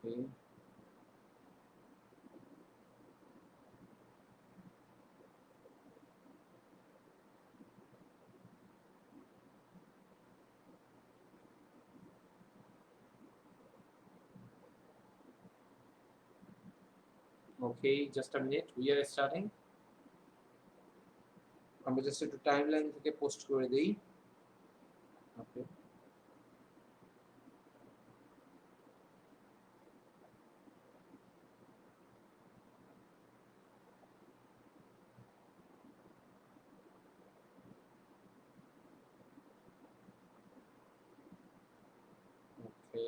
Okay. Okay, just a minute. We are starting. আমরা just একটু timeline থেকে post করে দেই। ওকে। ওকে,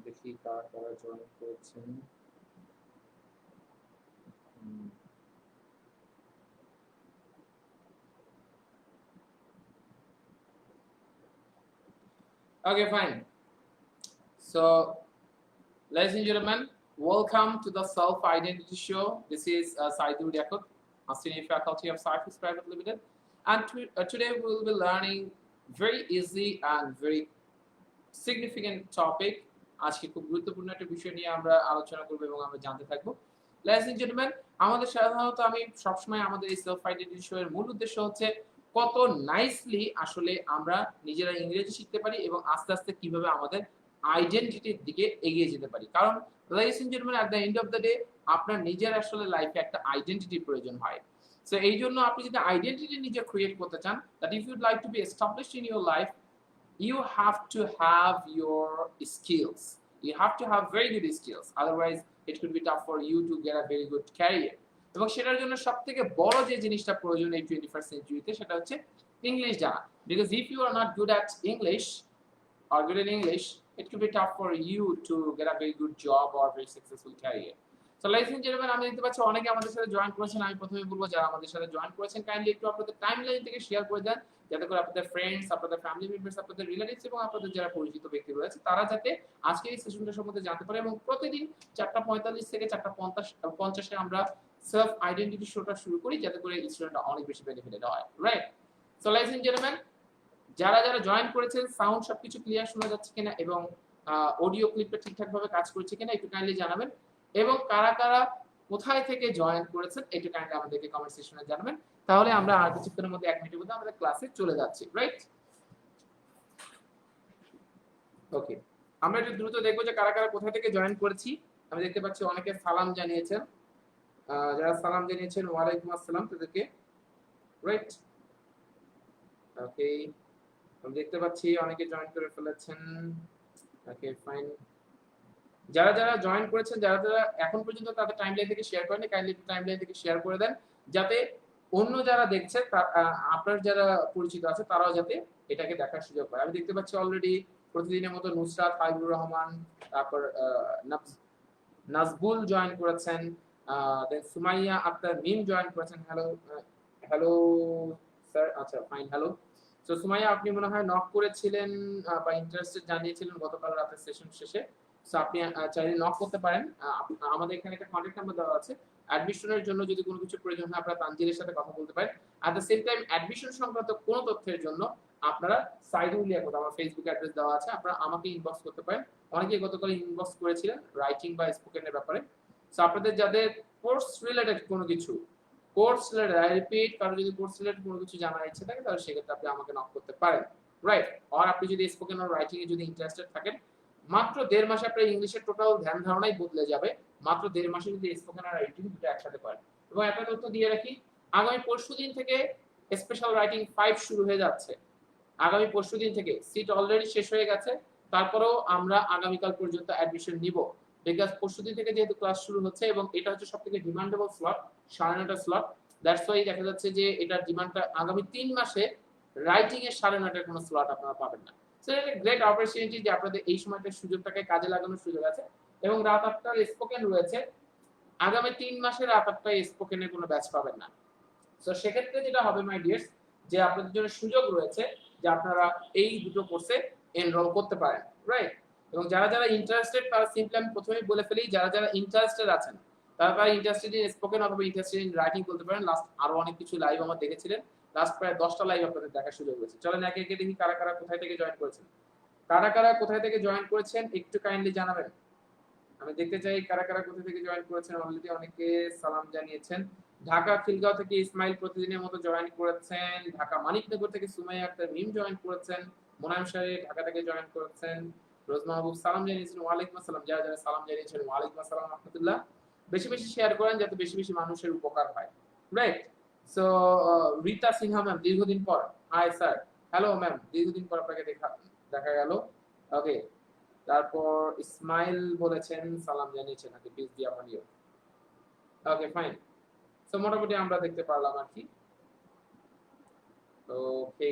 দেখি কারা কারা জয়েন করেছেন। Okay, fine. So, ladies and gentlemen, welcome to the Self Identity Show. This is Saidul Yakut, a senior faculty of Cyphers Private Limited, and today we will be learning very easy and very significant topic. আজকে খুব গুরুত্বপূর্ণ একটা বিষয় নিয়ে আমরা আলোচনা করব এবং আমরা জানতে থাকব। Ladies and gentlemen, আমাদের সাধারণত আমি সবসময় আমাদের এই সেলফ আইডেন্টিটি শো এর মূল উদ্দেশ্য হচ্ছে কত নাইসলি আসলে আমরা নিজেরা ইংরেজি শিখতে পারি এবং আস্তে আস্তে কিভাবে আমাদের আইডেন্টিটির দিকে এগিয়ে যেতে পারি। কারণ ladies and gentlemen, at the end of the day আপনার নিজের আসলে লাইফে একটা আইডেন্টিটির প্রয়োজন হয়। সো এই জন্য আপনি যদি আইডেন্টিটি নিজে ক্রিয়েট করতে চান, that if you'd like to be established in your life, you have to have your skills. You have to have very good skills. Otherwise, it could be tough for you to get a very good career. এবং সেটার জন্য সবথেকে বড় যে জিনিসটা প্রয়োজন এই 21st সেঞ্চুরিতে সেটা হচ্ছে ইংলিশ জানা। Because if you are not good at English or good in English, it could be tough for you to get a very good job or very successful career. So ladies and gentlemen, আমি দেখতে পাচ্ছি অনেকে আমাদের সাথে join করেছেন। আমি প্রথমে বলবো যারা আমাদের সাথে জয়েন করেছেন কাইন্ডলি একটু আপনাদের টাইমলাইন থেকে শেয়ার করে দেন, যাতে করে আপনাদের ফ্রেন্ডস, আপনাদের ফ্যামিলি মেম্বার্স, আপনাদের রিলেটিভস এবং আপনাদের যারা পরিচিত ব্যক্তি রয়েছে তারা যাতে আজকে এই সেশনটা সম্বন্ধে জানতে পারে। এবং প্রতিদিন 4:45 থেকে 4:50 এ আমরা সেলফ আইডেন্টিটি শোটা শুরু করি, যাতে করে স্টুডেন্টরা অনেক বেশি বেনিফিটেড হয়। Right? So ladies and gentlemen, যারা যারা জয়েন করেছেন সাউন্ড সবকিছু ক্লিয়ার শোনা যাচ্ছে কিনা এবং অডিও ক্লিপটা ঠিকঠাক ভাবে কাজ করছে কিনা একটু কাইন্ডলি জানাবেন। এবং কারা কারা কোথায় থেকে জয়েন করেছেন একটু কাইন্ডলি আমাদেরকে কমেন্ট সেকশনে জানাবেন। তাহলে আমরা আর কিছুক্ষণের মধ্যে 1 মিনিটের মধ্যে আমাদের ক্লাসে চলে যাচ্ছি। রাইট? ওকে, আমরা একটু দ্রুত দেখবো যে কারা কারা কোথা থেকে জয়েন করেছি। আমি দেখতে পাচ্ছি অনেকে সালাম জানিয়েছেন। যারা সালাম জানিয়েছেন ওয়ালাইকুম আসসালাম তাদেরকে। রাইট? ওকে, আমি দেখতে পাচ্ছি অনেকে জয়েন করে ফেলেছেন। ওকে, ফাইন। যারা যারা জয়েন করেছেন, যারা যারা এখন পর্যন্ত তাদের টাইমলাইন থেকে শেয়ার করেনি, কাইন্ডলি টাইমলাইন থেকে শেয়ার করে দেন, যাতে অন্য যারা দেখছে আপনার যারা পরিচিত আছে তারাও যাতে এটাকে দেখার সুযোগ পায়। আমি দেখতে পাচ্ছি অলরেডি প্রতিদিনের মতো নুসরাত, হাবিবুর রহমান, তারপর নাজবুল জয়েন করেছেন, দেন সুমাইয়া আক্তার মিম জয়েন করেছেন। Hello, hello sir. আচ্ছা, ফাইন, হ্যালো। সো সুমাইয়া, আপনি মনে হয় নক করেছিলেন বা ইন্টারেস্টেড জানিয়েছিলেন গতকাল রাতের সেশন শেষে। সো আপনি চাইলে নক করতে পারেন। আমাদের এখানে একটা কন্টাক্ট নাম্বার দেওয়া আছে। অ্যাডমিশনের জন্য যদি কোনো কিছু প্রয়োজন হয় আপনারা তানজিলের সাথে কথা বলতে পারেন। At the same time admission সংক্রান্ত কোনো তথ্যের জন্য আপনারা সাইদুল ইয়াকুত, আমার ফেসবুক অ্যাড্রেস দেওয়া আছে, আপনারা আমাকে ইনবক্স করতে পারেন। অনেকেই গতকাল ইনবক্স করেছিলেন রাইটিং বা স্পোকেনের ব্যাপারে। সো আপনাদের যাদের কোর্স রিলেটেড কোনো কিছু, কোর্স রিলেটেড, আই রিপিট, কারো যদি কোর্স রিলেটেড কোনো কিছু জানার ইচ্ছে থাকে তাহলে সেক্ষেত্রে আপনি আমাকে নক করতে পারেন। রাইট? আর আপনি যদি স্পোকেন আর রাইটিং এ যদি ইন্টারেস্টেড থাকেন, মাত্র 1.5 মাসে আপনার ইংলিশের টোটাল ধ্যান ধারণাই বদলে যাবে। মাত্র 1.5 মাসে যদি স্পোকেন আর রাইটিং দুটো একসাথে করেন। এবং একটা তথ্য দিয়ে রাখি, আগামী পরশুদিন থেকে স্পেশাল রাইটিং 5 শুরু হয়ে যাচ্ছে। আগামী পরশুদিন থেকে সিট অলরেডি শেষ হয়ে গেছে, তারপরেও আমরা আগামীকাল পর্যন্ত অ্যাডমিশন নিব। বিকজ পরশুদিন থেকে যেহেতু ক্লাস শুরু হচ্ছে এবং এটা হচ্ছে সবথেকে demandable slot, 9:30 slot. That's why দেখা যাচ্ছে যে এটার ডিমান্ডটা আগামী 3 মাসে রাইটিং এর 9:30 কোনো স্লট আপনারা পাবেন না। সো এটা গ্রেট অপরচুনিটি যে আপনাদের এই সময়টার সুযোগটাকে কাজে লাগানোর সুযোগ আছে। এবং রাত 8টার স্পোকেন রয়েছে, আগামী 3 মাসে রাত 8টায় স্পোকেনের কোনো ব্যাচ পাবেন না। সো সেক্ষেত্রে যেটা হবে মাই ডিয়ার্স, যে আপনাদের জন্য সুযোগ রয়েছে যে আপনারা এই দুটো কোর্সে এনরোল করতে পারেন। রাইট? এবং যারা যারা ইন্টারেস্টেড তারা সিম্পলি আমি প্রথমেই বলে ফেলি, যারা যারা ইন্টারেস্টেড আছেন তারা ইন্টারেস্টেড ইন স্পোকেন অথবা ইন্টারেস্টেড ইন রাইটিং বলতে পারেন। লাস্ট আরো অনেক কিছু লাইভ আমার দেখেছিলেন, লাস্ট প্রায় 10টা লাইভ আপনাদের দেখার সুযোগ হয়েছে। চলেন একে একে দেখি কারা কারা কোথায় থেকে জয়েন করেছেন। কারা কারা কোথায় থেকে জয়েন করেছেন একটু কাইন্ডলি জানাবেন। আমি দেখতে চাই কারা কারা কোথা থেকে জয়েন করেছেন। অলরেডি অনেকে সালাম জানিয়েছেন। ঢাকা খিলগাঁও থেকে ইসমাইল প্রতিদিনের মতো জয়েন করেছেন। ঢাকা মানিকনগর থেকে সুমাইয়া আক্তার মিম জয়েন করেছেন। মোনায়েম শাহী ঢাকা থেকে জয়েন করেছেন। রোজ মাহবুব সালাম জানিয়েছেন। ওয়ালাইকুম আসসালাম। যারা যারা সালাম জানিয়েছেন ওয়ালাইকুম আসসালাম রাহমাতুল্লাহ। বেশি বেশি শেয়ার করেন যাতে বেশি বেশি মানুষের উপকার হয়। Right. So Rita Sinha ma'am দীর্ঘদিন পর। Hi sir. হ্যালো ম্যাম দীর্ঘদিন পর আপনাকে দেখা গেল। ওকে। তারপর ইসমাইল বলেছেন সালাম জানিয়েছেন নাকি পিস দিয়া ভালিও। Okay fine. সো মোটামুটি আমরা দেখতে পারলাম আর কি। ওকে।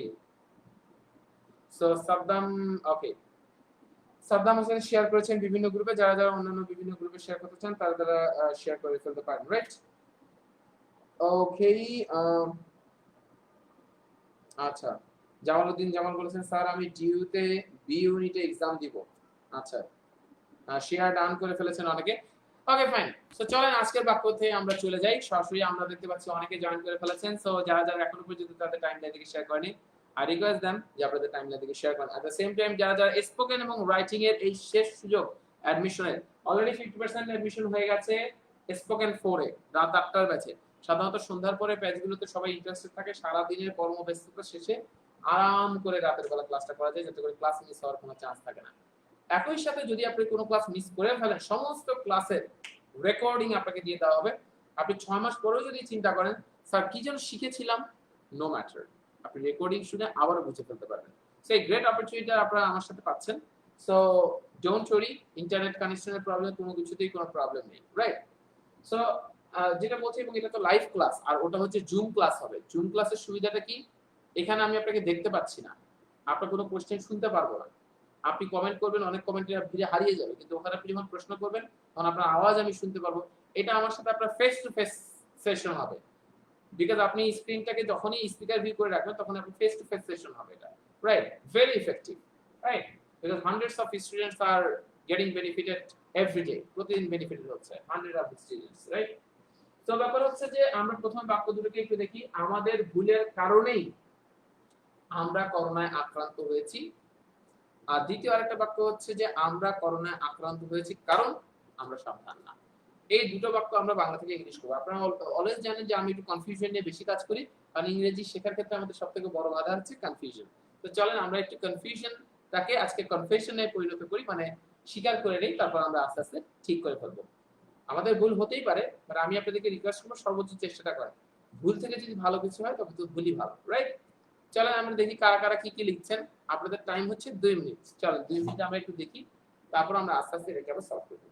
সো সাদ্দাম ওকে। সাদ্দাম হোসেন শেয়ার করেছেন বিভিন্ন গ্রুপে। যারা যারা অন্যান্য বিভিন্ন গ্রুপে শেয়ার করতে চান তারা তারা শেয়ার করে ফেলতে পারেন। রাইট। ওকে। আচ্ছা জামালউদ্দিন জামাল বলেছেন স্যার আমি ডিইউতে বি ইউনিটে এক্সাম দিব। আচ্ছা শেয়ার ডান করে ফেলেছেন অনেকে। Okay fine. সো চলেন আজকের বাক্যতে আমরা চলে যাই সরাসরি। আমরা দেখতে পাচ্ছি অনেকে জয়েন করে ফেলেছেন। সো যারা যারা এখনো পর্যন্ত তাদের টাইমলাইন থেকে শেয়ার করেনি আই রিকোয়েস্ট देम যে আপনাদের টাইমলাইন থেকে শেয়ার করেন। এট দ্য সেম টাইম যারা যারা স্পোকেন এবং রাইটিং এর এই শেষ সুযোগ অ্যাডমিশনের অলরেডি 50% অ্যাডমিশন হয়ে গেছে স্পোকেন 4 এ রাত 8টার ব্যাচে। সাধারণত সন্ধ্যার পরে ব্যাচগুলোতে সবাই ইন্টারেস্টেড থাকে। সারা দিনের কর্মব্যস্ততা শেষে আরাম করে রাতের বেলা ক্লাসটা করা যায় যাতে করে ক্লাস মিস হওয়ার কোনো চান্স থাকে না। একই সাথে যদি আপনি কোনো ক্লাস মিস করে ফেলেন সমস্ত ক্লাসের রেকর্ডিং আপনাকে দিয়ে দেওয়া হবে। আপনি 6 মাস পরেও যদি চিন্তা করেন স্যার কি যেন শিখেছিলাম নো ম্যাটার আপনি রেকর্ডিং শুনে আবারও বুঝে ফেলতে পারবেন। সেই গ্রেট অপরচুনিটি আপনারা আমার সাথে পাচ্ছেন। সো ডোন্ট ওয়ারি ইন্টারনেট কানেকশনের প্রবলেম কোনো কিছুতেই কোনো প্রবলেম নেই। রাইট। সো যেটা বলছি এবং এটা তো লাইভ ক্লাস আর ওটা হচ্ছে জুম ক্লাস হবে। জুম ক্লাসের সুবিধাটা কি এখানে আমি আপনাকে দেখতে পাচ্ছি না। আপনার কোনো কোশ্চেন শুনতে পারবো না। আপনি কমেন্ট করবেন অনেক কমেন্টের ভিড়ে হারিয়ে যাবে কিন্তু ওখানে আপনি যখন প্রশ্ন করবেন তখন আপনার আওয়াজ আমি শুনতে পারবো। এটা আমার সাথে আপনার ফেস টু ফেস সেশন হবে। বিকজ আপনি স্ক্রিনটাকে যখনই স্পিকার ভিউ করে রাখবেন তখন আপনি ফেস টু ফেস সেশন হবে এটা। Right very effective. Right because hundreds of students are getting benefited every day. প্রতিদিন বেনিফিটেড হচ্ছে হান্ড্রেড অফ স্টুডেন্টস। রাইট। তো ব্যাপার হচ্ছে যে আমরা প্রথম বাক্য দুটোকে একটু দেখি। আমাদের ভুলের কারণেই আমরা করোনায় আক্রান্ত হয়েছি। আর দ্বিতীয় আরেকটা বাক্য হচ্ছে যে আমরা করোনায় আক্রান্ত হয়েছি কারণ আমরা সাবধান না। এই দুটো বাক্য আমরা বাংলা থেকে ইংলিশ করব। আপনারা অলওয়েজ জানেন যে আমি একটু কনফিউশন নিয়ে বেশি কাজ করি কারণ ইংরেজি শেখার ক্ষেত্রে আমাদের সবথেকে বড় বাধা হচ্ছে কনফিউশন। তো চলেন আমরা একটু কনফিউশনটাকে আজকে কনফেশনে পরিণত করি মানে স্বীকার করে নেই তারপর আমরা আস্তে আস্তে ঠিক করে ফেলবো। আমাদের ভুল হতেই পারে বাট আমি আপনাদেরকে রিকোয়েস্ট করব সর্বোচ্চ চেষ্টাটা করেন। ভুল থেকে যদি ভালো কিছু হয় তবে তো ভুলই ভালো। রাইট। চলেন আমরা দেখি কারা কারা কি কি লিখছেন। আপনাদের টাইম হচ্ছে 2 মিনিট। চলেন 2 মিনিট আমরা একটু দেখি তারপর আমরা আস্তে আস্তে এটাকে আবার সলভ করব।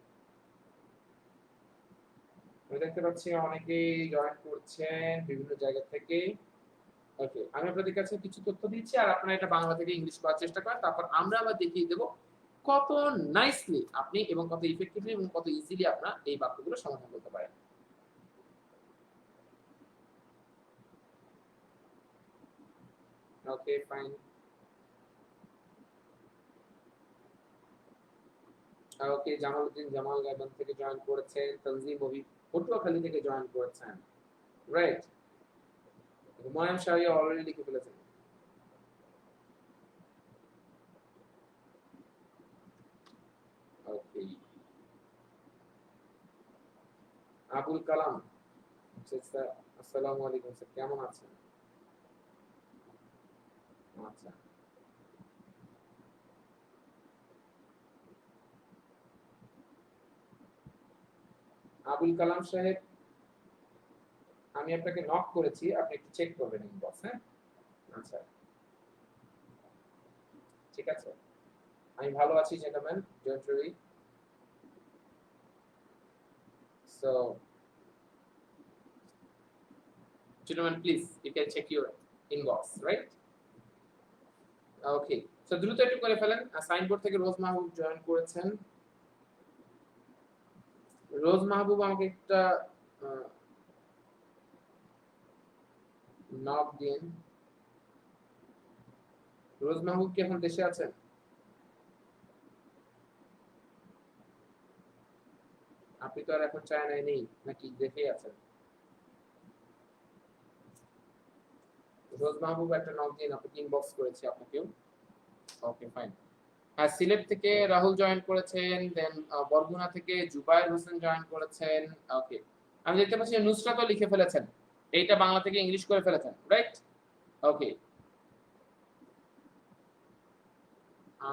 আমি দেখতে পাচ্ছি অনেকেই জয়েন করছেন বিভিন্ন জায়গা থেকে। ওকে আমি আপনাদের কাছে কিছু তথ্য দিচ্ছি আর আপনারা এটা বাংলা থেকে ইংলিশ করার চেষ্টা করেন তারপর আমরা আবার দেখিয়ে দেব কত নাইসলি আপনি এবং কত ইফেক্টিভলি এবং কত ইজিলি আপনারা এই বাক্যগুলো সমাধান করতে পারেন। Okay fine. Okay Jamaluddin Jamal Gaibandha থেকে জয়েন করেছেন। তানজিম ববি পটুয়াখালী থেকে জয়েন করেছেন। রাইট। মোনায়েম শাহী অলরেডি লিখে ফেলেছেন। ওকে আবুল কালাম স্যার আসসালামু আলাইকুম স্যার কেমন আছেন? আচ্ছা আবুল কালাম সাহেব আমি আপনাকে নক করেছি আপনি একটু চেক করবেন ইনবক্স। হ্যাঁ আচ্ছা ঠিক আছে। আমি ভালো আছি gentleman don't worry. So gentlemen please you can check your inbox right. Okay so দ্রুত একটু করে ফেলেন। সাইনবোর্ড থেকে রোজ মাহবুব জয়েন করেছেন। রোজ মাহবুব আমাকে একটা নক দিন। রোজ মাহবুব কি এখন দেশে আছেন? আপনি তো আর এখন চায়নায় নেই নাকি দেশেই আছেন? রোজ মাহবুব একটা নক দিন আপনাকে ইনবক্স করেছি আপনাকেও। Okay fine. সিলেট থেকে রাহুল জয়েন করেছেন, দেন বরগুনা থেকে জুবায়ের হোসেন জয়েন করেছেন। ওকে, আমি দেখতে পাচ্ছি নুসরাতও লিখে ফেলেছেন, এইটা বাংলা থেকে ইংলিশ করে ফেলেছেন, রাইট? ওকে,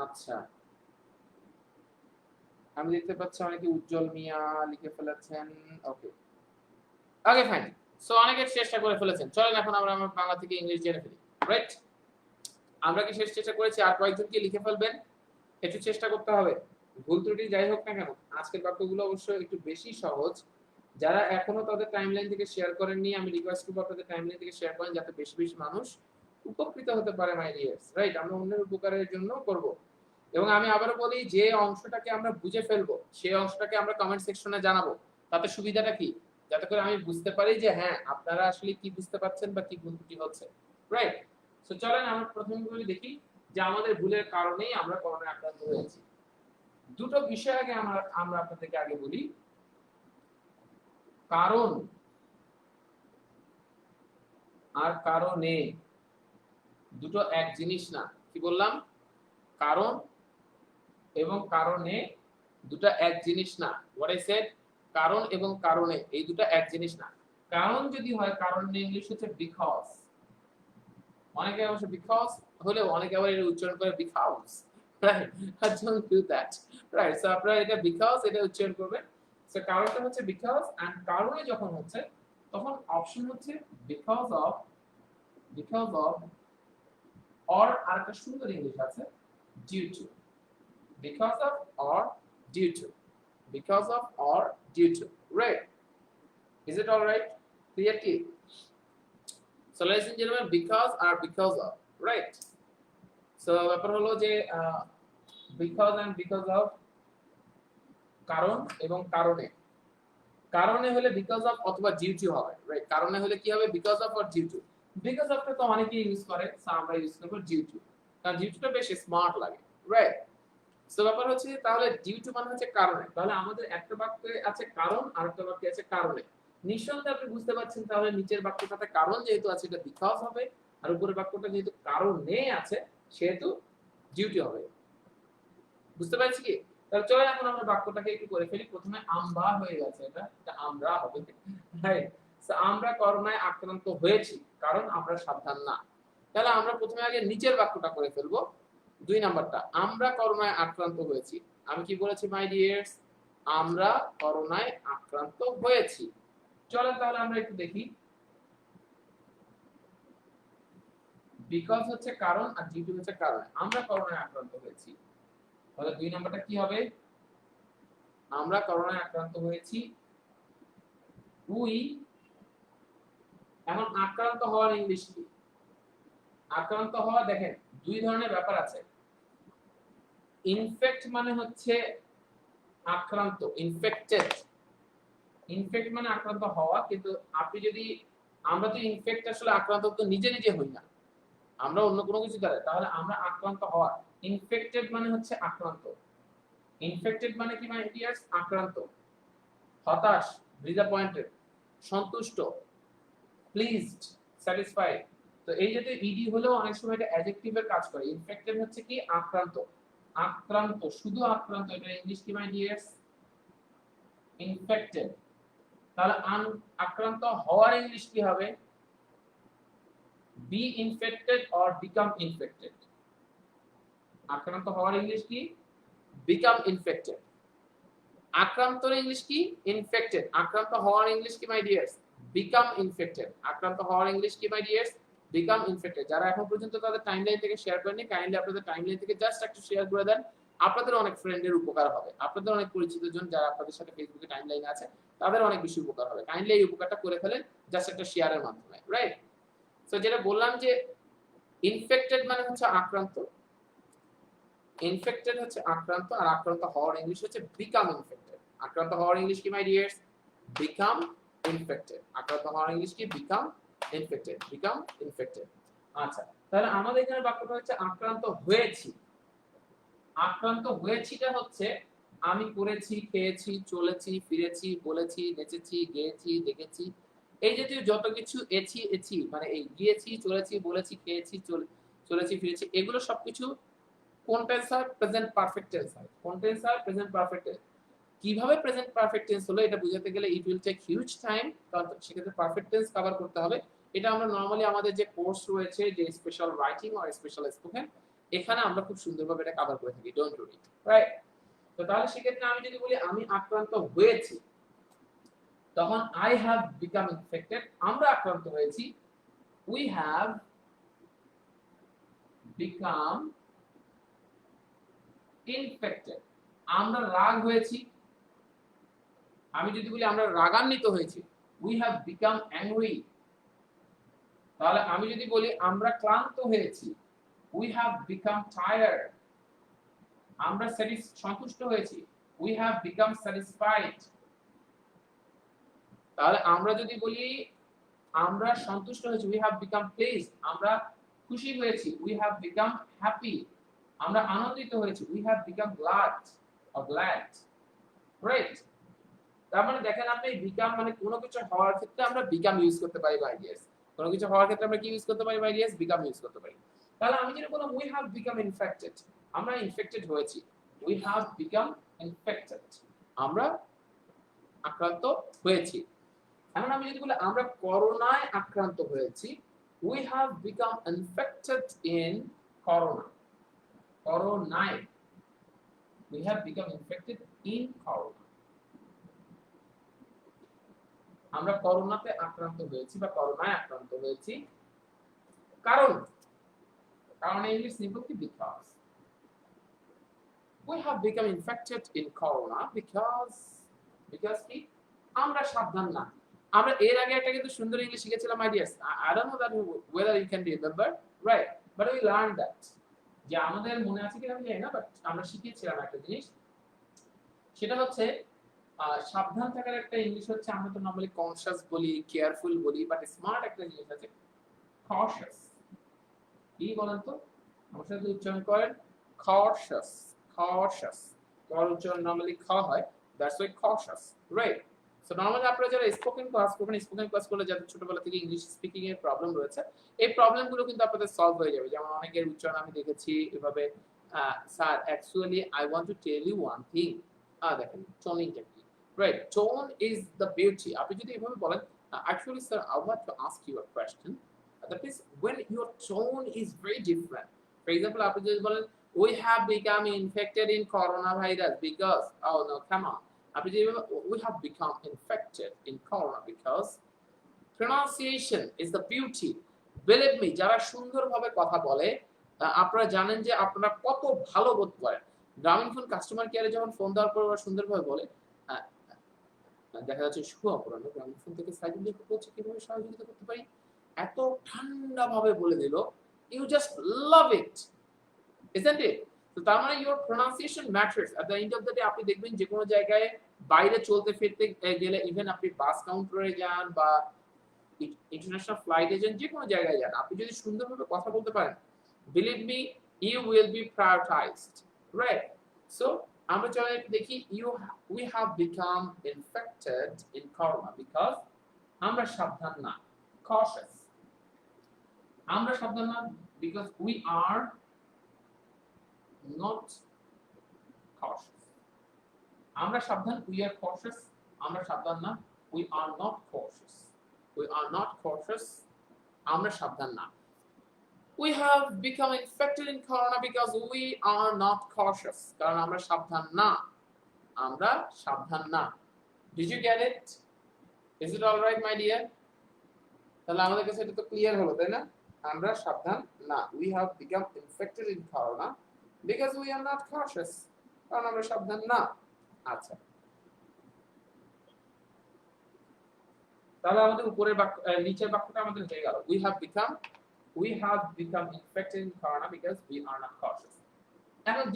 আচ্ছা, আমি দেখতে পাচ্ছি অনেকে উজ্জ্বল মিয়া লিখে ফেলেছেন। ওকে, ওকে ফাইন। সো অনেকে চেষ্টা করে ফেলেছেন, চলেন এখন আমরা বাংলা থেকে ইংলিশ জেনে ফেলি, রাইট? আমরা কি শেষ চেষ্টা করেছি? আর কয়েকজন কি লিখে ফেলবেন? একটু চেষ্টা করতে হবে। ভুল ত্রুটি যাই হোক না কেন, আজকের বাক্যগুলো অবশ্য একটু বেশি সহজ। যারা এখনো তাদের টাইমলাইন থেকে শেয়ার করেননি, আমি রিকোয়েস্ট করব আপনাদের টাইমলাইন থেকে শেয়ার করেন, যাতে বেশি বেশি মানুষ উপকৃত হতে পারে মাই ডিয়ার্স, রাইট? আমরা অন্যের উপকারের জন্য করব। এবং আমি আবারও বলি, যে অংশটাকে আমরা বুঝে ফেলবো সেই অংশটাকে আমরা কমেন্ট সেকশনে জানাবো। তাতে সুবিধাটা কি? যাতে করে আমি বুঝতে পারি যে হ্যাঁ আপনারা আসলে কি বুঝতে পারছেন বা কি ভুল ত্রুটি হচ্ছে, রাইট? সো চলেন আমরা প্রথমে দেখি যে আমাদের ভুলের কারণেই আমরা করোনায় আক্রান্ত হয়েছি। দুটো বিষয় আগে আমরা আপনাদেরকে আগে বলি। কারণ আর কারণে দুটো এক জিনিস না। কি বললাম? কারণ এবং কারণে দুটো এক জিনিস না। হোয়াট আই সেড, কারণ এবং কারণে এই দুটো এক জিনিস না। কারণ যদি হয়, কারণ ইংলিশ হচ্ছে বিকজ। অনেকে অবশ্য বিকজ হলেও অনেকে আবার এর উচ্চারণ করে because, right? Don't do that, right? So আপনারা এটা বিকজ এটা উচ্চারণ করবেন। সো কারণটা হচ্ছে বিকজ, এন্ড কারণে যখন হচ্ছে তখন অপশন হচ্ছে বিকজ অফ অর আরেকটা সুন্দর ইংলিশ আছে due to. Because of or due to, because of or due to, right? Is it all right? Clear কি? So ladies and gentlemen, because আর because of, right? সো ব্যাপার হলো যে because and because of, কারণ এবং কারণে। কারণে হলে because of অথবা due to হবে, রাইট? কারণে হলে কি হবে? because of or due to। because of টা তো অনেকেই ইউজ করে, সো আমরা ইউজ করব due to, কারণ due to টা বেশ স্মার্ট লাগে, রাইট? সো ব্যাপার হচ্ছে তাহলে due to মানে হচ্ছে কারণে। তাহলে আমাদের একটা বাক্যে আছে কারণ আর একটা বাক্যে আছে কারণে। নিঃসন্দেহে আপনি বুঝতে পারছেন তাহলে নিচের বাক্যটাতে কারণ যেহেতু আছে এটা বিকজ হবে, আর উপরের বাক্যটা যেহেতু কারণে আছে সেহেতু ডিউটি হবে। বুঝতে পারছি কি? তাহলে চলো এখন আমরা বাক্যটাকে একটু করে ফেলি। প্রথমে আমরা হয়ে গেছে, এটা আমরা হবে, রাইট? সো আমরা করোনায় আক্রান্ত হয়েছি কারণ আমরা সাবধান না। তাহলে আমরা প্রথমে আগে নিচের বাক্যটা করে ফেলবো। 2 নাম্বারটা, আমরা করোনায় আক্রান্ত হয়েছি। আমি কি বলেছি মাই ডিয়ার্স? আমরা করোনায় আক্রান্ত হয়েছি। চলেন তাহলে আমরা একটু দেখি। বিকজ হচ্ছে কারণ আর ডিউ টু হচ্ছে কারণ। আমরা করোনায় আক্রান্ত হয়েছি, তাহলে 2 নাম্বারটা কি হবে? আমরা করোনায় আক্রান্ত হয়েছি উই। এখন আক্রান্ত হওয়ার ইংলিশ কি? আক্রান্ত হওয়া দেখেন দুই ধরনের ব্যাপার আছে। ইনফেক্ট মানে হচ্ছে আক্রান্ত, ইনফেক্টেড। ইনফেক্ট মানে আক্রান্ত হওয়া, কিন্তু আপনি যদি, আমরা তো ইনফেক্ট আসলে আক্রান্ত তো নিজে নিজে হই না, আমরা অন্য কোনো কিছু দ্বারা, তাহলে আমরা আক্রান্ত হওয়া। ইনফেক্টেড মানে হচ্ছে আক্রান্ত। ইনফেক্টেড মানে কি মাই ডিয়ার্স? আক্রান্ত, হতাশ, ডিসঅ্যাপয়েন্টেড, সন্তুষ্ট, প্লিজড, স্যাটিসফাইড। তো এই জাতীয় ইডি হলেও অনেক সময় এটা অ্যাডজেক্টিভের কাজ করে। ইনফেক্টেড হচ্ছে কি? আক্রান্ত। আক্রান্ত, শুধু আক্রান্ত, এটা ইংলিশ কি মাই ডিয়ার্স? ইনফেক্টেড। তাহলে আক্রান্ত হওয়ার ইংলিশ কি হবে? Be infected or become infected. আক্রান্ত হওয়ার ইংলিশ কি? Become infected. আক্রান্তর ইংলিশ কি? ইনফেক্টেড। আক্রান্ত হওয়ার ইংলিশ কি মাই ডিয়ার্স? Become infected. আক্রান্ত হওয়ার ইংলিশ কি মাই ডিয়ার্স? Become infected. যারা এখন পর্যন্ত তাদের টাইমলাইন থেকে শেয়ার করেনি, কাইন্ডলি আপনাদের টাইমলাইন থেকে জাস্ট একটু শেয়ার করে দেন। আপনাদের অনেক ফ্রেন্ডের উপকার হবে, আপনাদের অনেক পরিচিত জন যারা আপনাদের সাথে ফেসবুকে টাইমলাইনে আছে তাদের অনেক বেশি উপকার হবে। কাইন্ডলি এই উপকারটা করে ফেলেন জাস্ট একটা শেয়ারের মাধ্যমে, রাইট? সো যেটা বললাম যে ইনফেক্টেড মানে হচ্ছে আক্রান্ত, ইনফেক্টেড হচ্ছে আক্রান্ত, আর আক্রান্ত হওয়ার ইংলিশ হচ্ছে বিকাম ইনফেক্টেড। আক্রান্ত হওয়ার ইংলিশ কি মাই ডিয়ার্স? Become infected. আক্রান্ত হওয়ার ইংলিশ কি? Become infected, become infected. আচ্ছা, তাহলে আমাদের এখানে বাক্যটা হচ্ছে আক্রান্ত হয়েছি। আক্রান্ত হয়েছিটা হচ্ছে আমি করেছি, খেয়েছি, চলেছি, ফিরেছি, বলেছি, নেচেছি, গেয়েছি, দেখেছি, এই জাতীয় যত কিছু মানে এই গিয়েছি, চলেছি, বলেছি, খেয়েছি, চলেছি, ফিরেছি, এগুলো সবকিছু কোন টেন্স হয় প্রেজেন্ট পারফেক্ট টেন্স হয় কোন টেন্স হয় প্রেজেন্ট পারফেক্ট টেন্স কিভাবে প্রেজেন্ট পারফেক্ট টেন্স হলো এটা বোঝাতে গেলে it will take huge time কারণ সেক্ষেত্রে পারফেক্ট টেন্স কভার করতে হবে এটা আমরা নরমালি আমাদের যে কোর্স রয়েছে যে স্পেশাল রাইটিং আর স্পেশাল স্পোকেন এখানে আমরা খুব সুন্দরভাবে এটা কভার করে থাকি ডোন্ট ওয়ারি রাইট তো তাহলে সেক্ষেত্রে আমি যদি বলি আমি আক্রান্ত হয়েছি তখন I have become infected আমরা আক্রান্ত হয়েছি we have become infected আমরা রাগ হয়েছি আমি যদি বলি আমরা রাগান্বিত হয়েছি we have become angry তাহলে আমি যদি বলি আমরা ক্লান্ত হয়েছি we have become tired আমরা সন্তুষ্ট হয়েছি we have become satisfied তাহলে আমরা যদি বলি আমরা সন্তুষ্ট হয়েছি we have become pleased আমরা খুশি হয়েছি we have become happy আমরা আনন্দিত হয়েছি we have become glad right তার মানে দেখেন আপনি become মানে কোনো কিছু হওয়ার ক্ষেত্রে আমরা become ইউজ করতে পারি by yes কোনো কিছু হওয়ার ক্ষেত্রে আমরা কি ইউজ করতে পারি by yes become ইউজ করতে পারি তাহলে আমি যদি বললাম we have become infected আমরা ইনফেক্টেড হয়েছি we have become infected আমরা আক্রান্ত হয়েছি এখন আমি যদি বলি আমরা করোনায় আক্রান্ত হয়েছি we have become infected in করোনায় we have become infected in corona আমরা করোনাতে আক্রান্ত হয়েছি বা করোনায় আক্রান্ত হয়েছি কারণ ইংলিশ সিম্পল কি because we have become infected in corona because কি আমরা সাবধান না আমরা এর আগে একটা কিন্তু সুন্দর ইংলিশ শিখেছিলাম ideas I don't know that whether you can remember right but we learned that যে আমাদের মনে আছে কিনা আমি জানি না বাট আমরা শিখেছিলাম একটা জিনিস সেটা হচ্ছে সাবধান থাকার একটা ইংলিশ হচ্ছে আমরা তো নরমালি কনশাস বলি কেয়ারফুল বলি বাট স্মার্ট একটা জিনিস আছে কশাস কি বলেন তো আমার সাথে উচ্চারণ করেন কশাস কর উচ্চারণ নরমালি খ হয় that's why কশাস right so normally আপনারা যারা স্পোকেন ক্লাস করলে যাদের ছোটবেলা থেকে ইংলিশ স্পিকিং এর প্রবলেম রয়েছে এই প্রবলেমগুলো কিন্তু আপনাদের সলভ হয়ে যাবে যেমন অনেকের উচ্চারণ আমি দেখেছি এভাবে sir actually I want to tell you one thing দেখেন টোনিংটা কি right tone is the beauty আপনি যদি এভাবে বলেন actually sir I want to ask you a question that is when your tone is very different for example আপনি যদি বলেন we have become infected in coronavirus because oh no come on আপনি যদি we have become infected in corona because pronunciation is the beauty believe me যারা সুন্দরভাবে কথা বলে আপনারা জানেন যে আপনারা কত ভালো বোধ করেন গ্রামীণফোন কাস্টমার কেয়ারে যখন ফোন দেওয়ার পর ওরা সুন্দরভাবে বলে দেখা যাচ্ছে শুভ অপরাহ্ন গ্রামীণফোন থেকে সাইদুল লেখক বলছে কিভাবে সহযোগিতা করতে পারি এত ঠান্ডা ভাবে বলে দিল you just love it isn't it তো তার মানে your pronunciation matters at the end of the day আপনি দেখবেন যে কোনো জায়গায় বাইরে চলতে ফিরতে গেলে ইভেন আপনি বাস কাউন্টারে যান বা ইন্টারন্যাশনাল ফ্লাইটে যান যে কোনো জায়গায় যান আপনি যদি সুন্দরভাবে কথা বলতে পারেন believe me you will be prioritized right so আমরা চলে দেখি we have become infected in corona because আমরা সাবধান না cautious আমরা সাবধান না because we are not cautious আমরা সাবধান we are cautious আমরা সাবধান না we are not cautious আমরা সাবধান না we have become infected in corona because we are not cautious কারণ আমরা সাবধান না did you get it is it all right my dear তাহলে আমাদের কাছে এটা তো ক্লিয়ার হলো তাই না আমরা সাবধান না we have become infected in corona because we are not cautious কারণ আমরা সাবধান না আচ্ছা তাহলে আমাদের উপরের বাক্য নিচের বাক্যটা আমাদের হয়ে গেল we have become infected in corona because we are not cautious এখন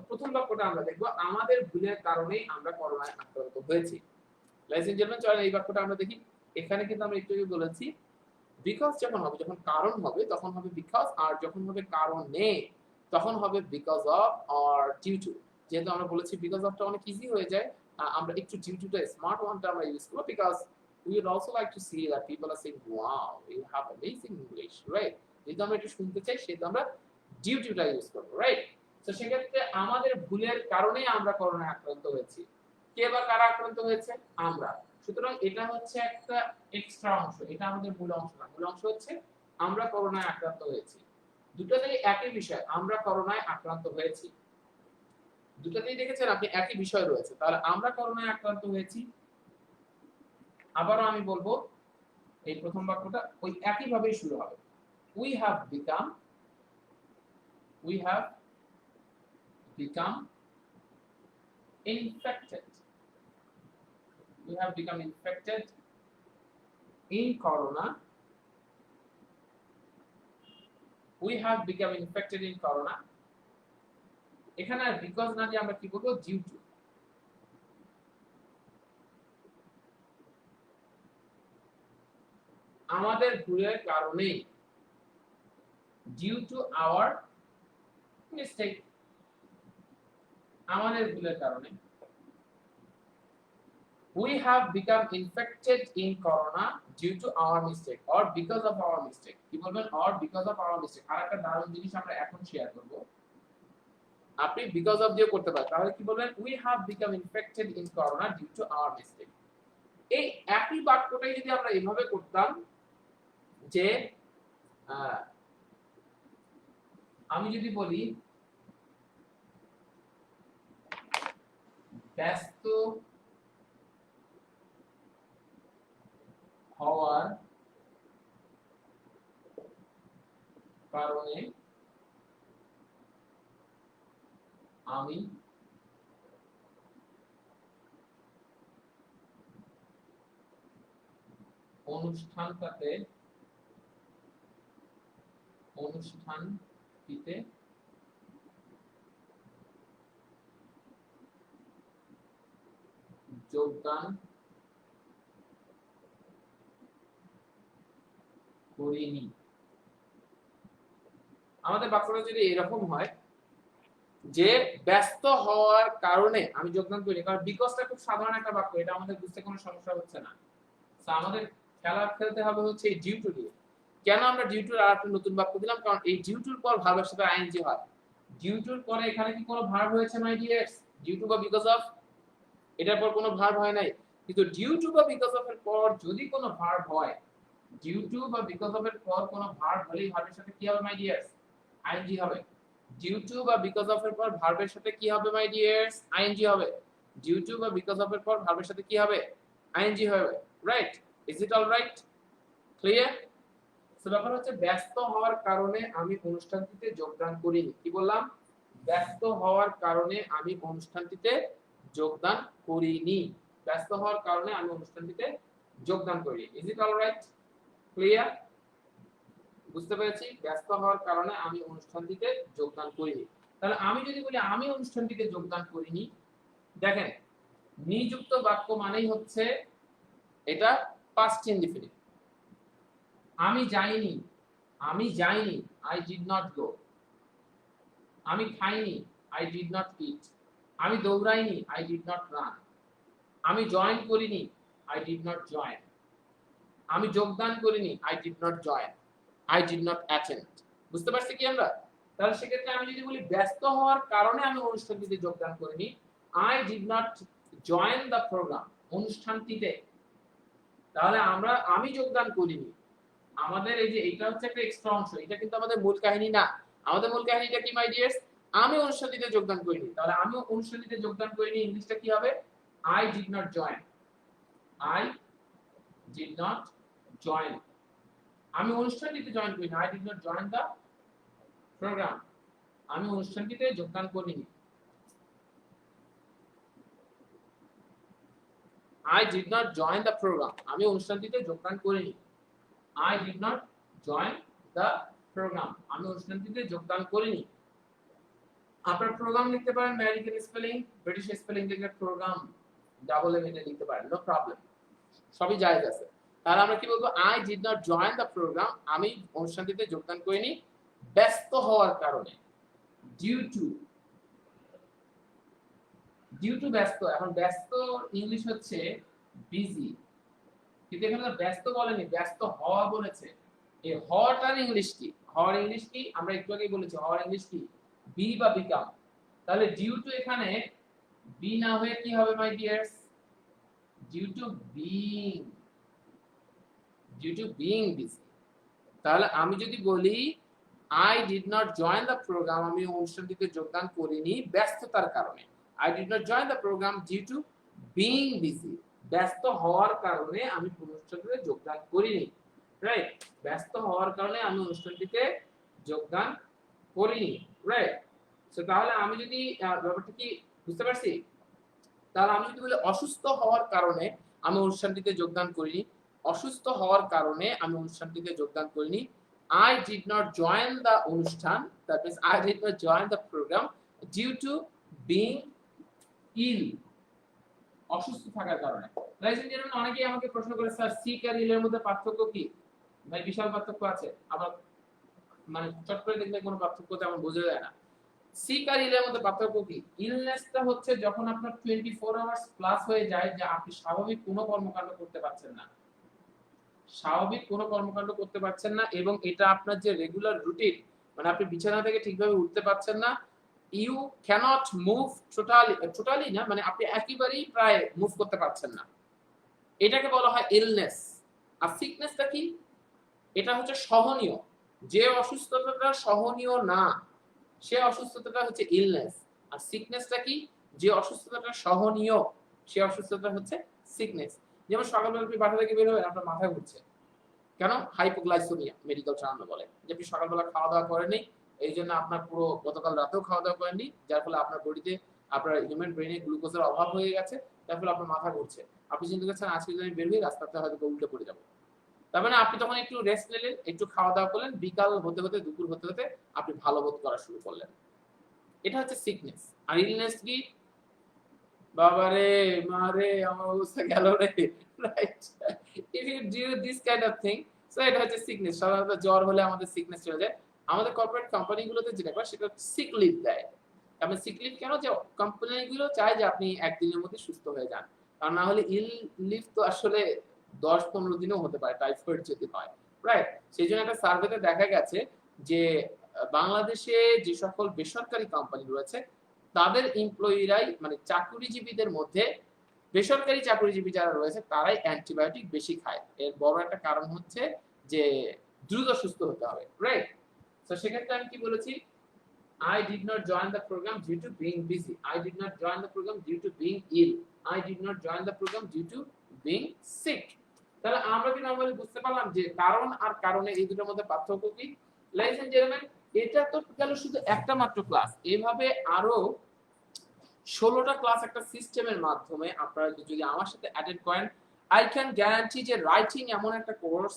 প্রথম বাক্যটা আমরা দেখব আমাদের ভুলের কারণে আমরা করোনায় আক্রান্ত হয়েছি ladies and gentlemen চলেন এই বাক্যটা আমরা দেখি এখানে কিন্তু আমরা একটু আগে বলেছি because যখন কারণ হবে তখন হবে because আর যখন হবে কারণে তখন হবে because of or due to যেহেতু আমরা বলেছি because of টা অনেক ইজি হয়ে যায় আমরা একটু due to টা স্মার্ট ওয়ানটা আমরা ইউজ করব because we would also like to see that people are saying wow you have amazing English right যেহেতু আমরা একটু শুনতে চাই সেটা আমরা due to টা ইউজ করব right তো সেক্ষেত্রে আমাদের ভুলের কারণেই আমরা করোনায় আক্রান্ত হয়েছি। কে বা কারা আক্রান্ত হয়েছে? আমরা। সুতরাং এটা হচ্ছে একটা এক্সট্রা অংশ, এটা আমাদের মূল অংশ না। মূল অংশ হচ্ছে আমরা করোনায় আক্রান্ত হয়েছি। দুটোতেই একই বিষয়, আমরা করোনায় আক্রান্ত হয়েছি। দুটোতেই দেখেছেন আপনি একই বিষয় রয়েছে। তাহলে আমরা করোনায় আক্রান্ত হয়েছি। আবারও আমি বলবো এই প্রথম বাক্যটা ওই একই ভাবেই শুরু হবে। We have become infected. We have become infected in corona. We have become infected in corona. এখানে আর বিকজ না দিয়ে আমরা কি বলবো? Due to. আমাদের ভুলের কারণে, ডিউ টু আওয়ার মিস্টেক, আমাদের ভুলের কারণে। We have become infected in corona due to our mistake or because of our mistake. কি বলবেন? or because of our mistake। আরেকটা দারুণ জিনিস আমরা এখন শেয়ার করব। আপনি because of দিয়ে করতে পারেন। তাহলে কি বলবেন? We have become infected in corona due to our mistake। এই একই বাক্যটাই যদি আমরা এইভাবে করতাম যে আমি যদি বলি ব্যস্ত হওয়ার কারণে আমি অনুষ্ঠানটিতে যোগদান করিনি। আমাদের বাক্যটা যদি এরকম হয় যে ব্যস্ত হওয়ার কারণে আমি যোগদান করিনি, কারণ বিকজটা খুব সাধারণ একটা বাক্য, এটা আমাদের বুঝতে কোনো সমস্যা হচ্ছে না। তো আমাদের খেলতে হবে হচ্ছে এই ডিউ টু দিয়ে। কেন আমরা ডিউ টুর আর একটা নতুন বাক্য দিলাম? কারণ এই ডিউ টুর পর ভার্বের সাথে আইএনজি হয়। ডিউ টুর পরে এখানে কি কোনো ভার্ব হয়েছে মাই ডিয়ার্স? ডিউ টু বা বিকজ অফ, এটার পর কোনো ভার্ব হয় নাই। কিন্তু ডিউ টু বা বিকজ অফ এর পর যদি কোনো ভার্ব হয়, ডিউ টু বা বিকজ অফ এর পর কোনো ভার্ব হলেই ভার্বের সাথে কি হবে মাই ডিয়ার্স? আইএনজি হবে। ডিউ টু বা বিকজ অফ এর পর ভার্বের সাথে কি হবে মাই ডিয়ার্স? আইএনজি হবে। ডিউ টু বা বিকজ অফ এর পর ভার্বের সাথে কি হবে? আইএনজি হবে। Right? Is it all right? Clear? So ব্যাপার হচ্ছে ব্যস্ত হওয়ার কারণে আমি অনুষ্ঠানটিতে যোগদান করিনি। কি বললাম? ব্যস্ত হওয়ার কারণে আমি অনুষ্ঠানটিতে যোগদান করিনি। ব্যস্ত হওয়ার কারণে আমি অনুষ্ঠানটিতে যোগদান করিনি। Is it all right? Clear? বুঝতে পেরেছি? ব্যস্ত হওয়ার কারণে আমি অনুষ্ঠানটিতে যোগদান করিনি। তাহলে আমি যদি বলি আমি অনুষ্ঠানটিতে যোগদান করিনি, দেখেন নিযুক্ত বাক্য মানেই হচ্ছে এটা পাস্ট ইনডিফিনিট। আমি যাইনি, আই ডিড নট গো। আমি খাইনি, আই ডিড নট ইট। আমি দৌড়াইনি, আই ডিড নট রান। আমি জয়েন করিনি, আই ডিড নট জয়েন। আমি যোগদান করিনি, I did not join. I did not attend. বুঝতে পারছি কি আমরা? তাহলে সেক্ষেত্রে আমি যদি বলি ব্যস্ত হওয়ার কারণে আমি অনুষ্ঠানটিতে যোগদান করিনি, I did not join the program, অনুষ্ঠানটিতে। তাহলে আমি যোগদান করিনি। আমাদের এই যে এটা হচ্ছে একটা এক্সট্রা অংশ, এটা কিন্তু আমাদের মূল কাহিনী না। আমাদের মূল কাহিনীটা কি মাই ডিয়ার্স? আমি অনুষ্ঠানটিতে যোগদান করিনি। তাহলে আমি অনুষ্ঠানটিতে যোগদান করিনি ইংলিশটা কি হবে? I did not join. I did not join. আমি অনুষ্ঠানটিতে জয়েন করিনি, I did not join the programme. আমি অনুষ্ঠানটিতে যোগদান করিনি। I did not join the program. আমি অনুষ্ঠানটিতে যোগদান করিনি। I did not join the program. আমি অনুষ্ঠানটিতে যোগদান করিনি। আপনার প্রোগ্রাম লিখতে পারেন আমেরিকান স্পেলিং, ব্রিটিশ স্পেলিং লিখলে প্রোগ্রাম ডাবল এম এ লিখতে পারেন, নো প্রবলেম, সবই জায়েজ আছে। তাহলে আমরা কি বলবো? I did not join the program. আমি অনুষ্ঠানটিতে যোগদান করিনি ব্যস্ত হওয়ার কারণে। due to ব্যস্ত। এখন ব্যস্ত ইংলিশ হচ্ছে বিজি, কিন্তু এখানে ব্যস্ত বলেনি, ব্যস্ত হওয়া বলেছে। এই হওয়াটার ইংলিশ কি? হওয়ার ইংলিশ কি? আমরা একটু আগেই বলেছি হওয়ার ইংলিশ কি? বি বা বিকাম, তাহলে ডিউ টু এখানে বি না হয়ে কি হবে my dears, due to being, due to being busy. তাহলে আমি যদি বলি I did not join the programme, আমি অনুষ্ঠানটিতে যোগদান করিনি ব্যস্ততার কারণে, I did not join the programme due to being busy, ব্যস্ত হওয়ার কারণে আমি অনুষ্ঠানটিতে যোগদান করিনি, রাইট, ব্যস্ত হওয়ার কারণে আমি অনুষ্ঠানটিতে যোগদান করিনি, রাইট। সো তাহলে আমি যদি ব্যাপারটা কি বুঝতে পারছি, তাহলে আমি যদি বলি অসুস্থ হওয়ার কারণে আমি অনুষ্ঠানটিতে যোগদান করিনি, অসুস্থ হওয়ার কারণে আমি অনুষ্ঠানটিতে যোগদান করিনি, I did not join the অনুষ্ঠান, that means I did not join the program due to being ill, অসুস্থ থাকার কারণে। ladies and gentlemen, অনেকেই আমাকে প্রশ্ন করে স্যার সিক আর ইল এর মধ্যে পার্থক্য কি, ভাই বিশাল পার্থক্য আছে, আবার মানে চট করে দেখলে কোনো পার্থক্য তেমন বোঝা যায় না। সিক আর ইলের মধ্যে পার্থক্য কি, ইলনেসটা হচ্ছে যখন আপনার 24 আওয়ার্স প্লাস হয়ে যায় যে আপনি স্বাভাবিক কোনো কর্মকাণ্ড করতে পারছেন না, স্বাভাবিক কোনো কর্মকাণ্ড করতে পারছেন না, এবং এটা আপনার যে রেগুলার রুটিন, মানে আপনি বিছানা থেকে ঠিকভাবে উঠতে পারছেন না, ইউ ক্যানট মুভ টোটালি না, মানে আপনি একেবারেই প্রায় মুভ করতে পারছেন না, এটাকে বলা হয় ইলনেস। আর সিকনেসটা কি, এটা হচ্ছে সহনীয়, যে অসুস্থতাটা সহনীয় না সে অসুস্থতাটা হচ্ছে ইলনেস, আর সিকনেসটা কি, যে অসুস্থতাটা সহনীয় সে অসুস্থতা হচ্ছে সিকনেস। যেমন সকালবেলা আপনি বাসা থেকে বের হবেন, আপনার মাথা ঘুরছে, কেন, হাইপোগ্লাইসেমিয়া মেডিকেল টার্মে বলে, যে আপনি সকালবেলা খাওয়া দাওয়া করেননি, এই জন্য আপনার পুরো গতকাল রাতেও খাওয়া দাওয়া করেননি, যার ফলে আপনার বডিতে আপনার হিউম্যান ব্রেনে গ্লুকোজের অভাব হয়ে গেছে, তার ফলে আপনার মাথা ঘুরছে, আপনি চিন্তা করছেন আজকে যদি আমি বের হই রাস্তাতে হয়তো উল্টে পড়ে যাবো, তার মানে আপনি তখন একটু রেস্ট নিলেন, একটু খাওয়া দাওয়া করলেন, বিকাল হতে হতে দুপুর হতে হতে আপনি ভালো বোধ করা শুরু করলেন, এটা হচ্ছে সিকনেস। আর ইলনেস কি, বাবারে মারে আমার অবস্থা গেল রে, right, if you do this kind of thing, so এটা হচ্ছে সিকনেস। সাধারণত জ্বর হলে আমাদের সিকনেস চলে যায়, আমাদের কর্পোরেট কোম্পানিগুলোতে যেটা করে সেটা সিক লিভ দেয়। আমি সিক লিভ কেন, যে কোম্পানিগুলো চায় যে আপনি একদিনের মধ্যে সুস্থ হয়ে যান, কারণ না হলে ইল লিভ তো আসলে 10-15 দিনও হতে পারে টাইফয়েড যদি হয়, রাইট। সেই জন্য একটা সার্ভেতে দেখা গেছে যে বাংলাদেশে যে সকল বেসরকারি কোম্পানি রয়েছে তাদের এমপ্লয়িরাই, মানে চাকরিজীবীদের মধ্যে বেসরকারি চাকরিজীবী যারা রয়েছে তারাই অ্যান্টিবায়োটিক বেশি খায়, এর বড় একটা কারণ হচ্ছে যে দ্রুত সুস্থ হতে হবে, রাইট। তো সেক্ষেত্রে আমি কি বলেছি, I did not join the program due to being busy, I did not join the program due to being ill, I did not join the program due to being sick। তাহলে আমরা কি normally বুঝতে পারলাম যে কারণ আর কারণে এই দুটোর মধ্যে পার্থক্য কি। ladies and gentlemen, এটা তো গেল শুধু একটা মাত্র ক্লাস, এভাবে আরো 16টা ক্লাস একটা সিস্টেমের মাধ্যমে আপনারা যদি আমার সাথে অ্যাটেন্ড করেন, আই ক্যান গ্যারান্টি যে রাইটিং এমন একটা কোর্স,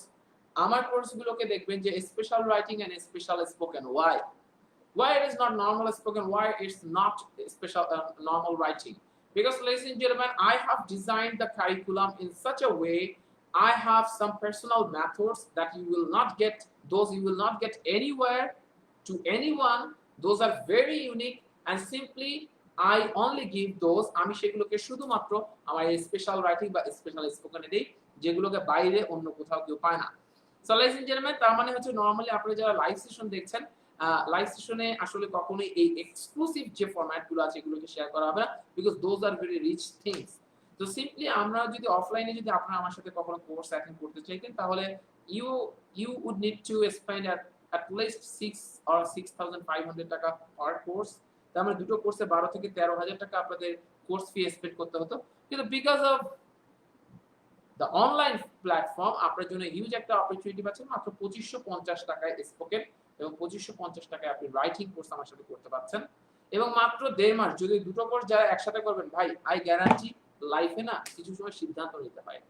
আমার কোর্সগুলোকে দেখবেন যে special writing and special spoken, why it is not normal spoken, why it's not special normal writing, because ladies and gentlemen, I have designed the curriculum in such a way, I have some personal methods that you will not get, those you will not get anywhere to anyone, those are very unique and simply I only give those, আমি সেগুলোকে শুধুমাত্র আমার special writing বা special স্পোকেনে দেই, যেগুলোকে বাইরে অন্য কোথাও কেউ পায় না। সো ladies and gentlemen, তার মানে হচ্ছে নরমালি আপনারা যারা লাইভ সেশন দেখছেন, লাইভ সেশনে আসলে কখনোই এই এক্সক্লুসিভ যে ফরম্যাটগুলো আছে এগুলোকে শেয়ার করা হবে না, because those are very rich things. তো সিম্পলি আমরা যদি অফলাইনে যদি আপনারা আমার সাথে কখনো কোর্স অ্যাটেন্ড করতে চাইতেন, তাহলে you would need to spend at least 6 or 6,500 টাকা পার কোর্স, তার মানে দুটো কোর্সে 12 থেকে 13,000 টাকা আপনাদের কোর্স ফি স্পেন্ড করতে হতো, কিন্তু because of the online platform আপনার জন্য হিউজ একটা অপরচুনিটি পাচ্ছেন, মাত্র 2550 টাকায় স্পোকেন এবং 2550 টাকায় আপনি রাইটিং কোর্স আমার সাথে করতে পারছেন, এবং মাত্র 1.5 মাস। যদি দুটো কোর্স যারা একসাথে করবেন ভাই, আই গ্যারান্টি লাইফে না কিছু সময় সিদ্ধান্ত নিতে হয়।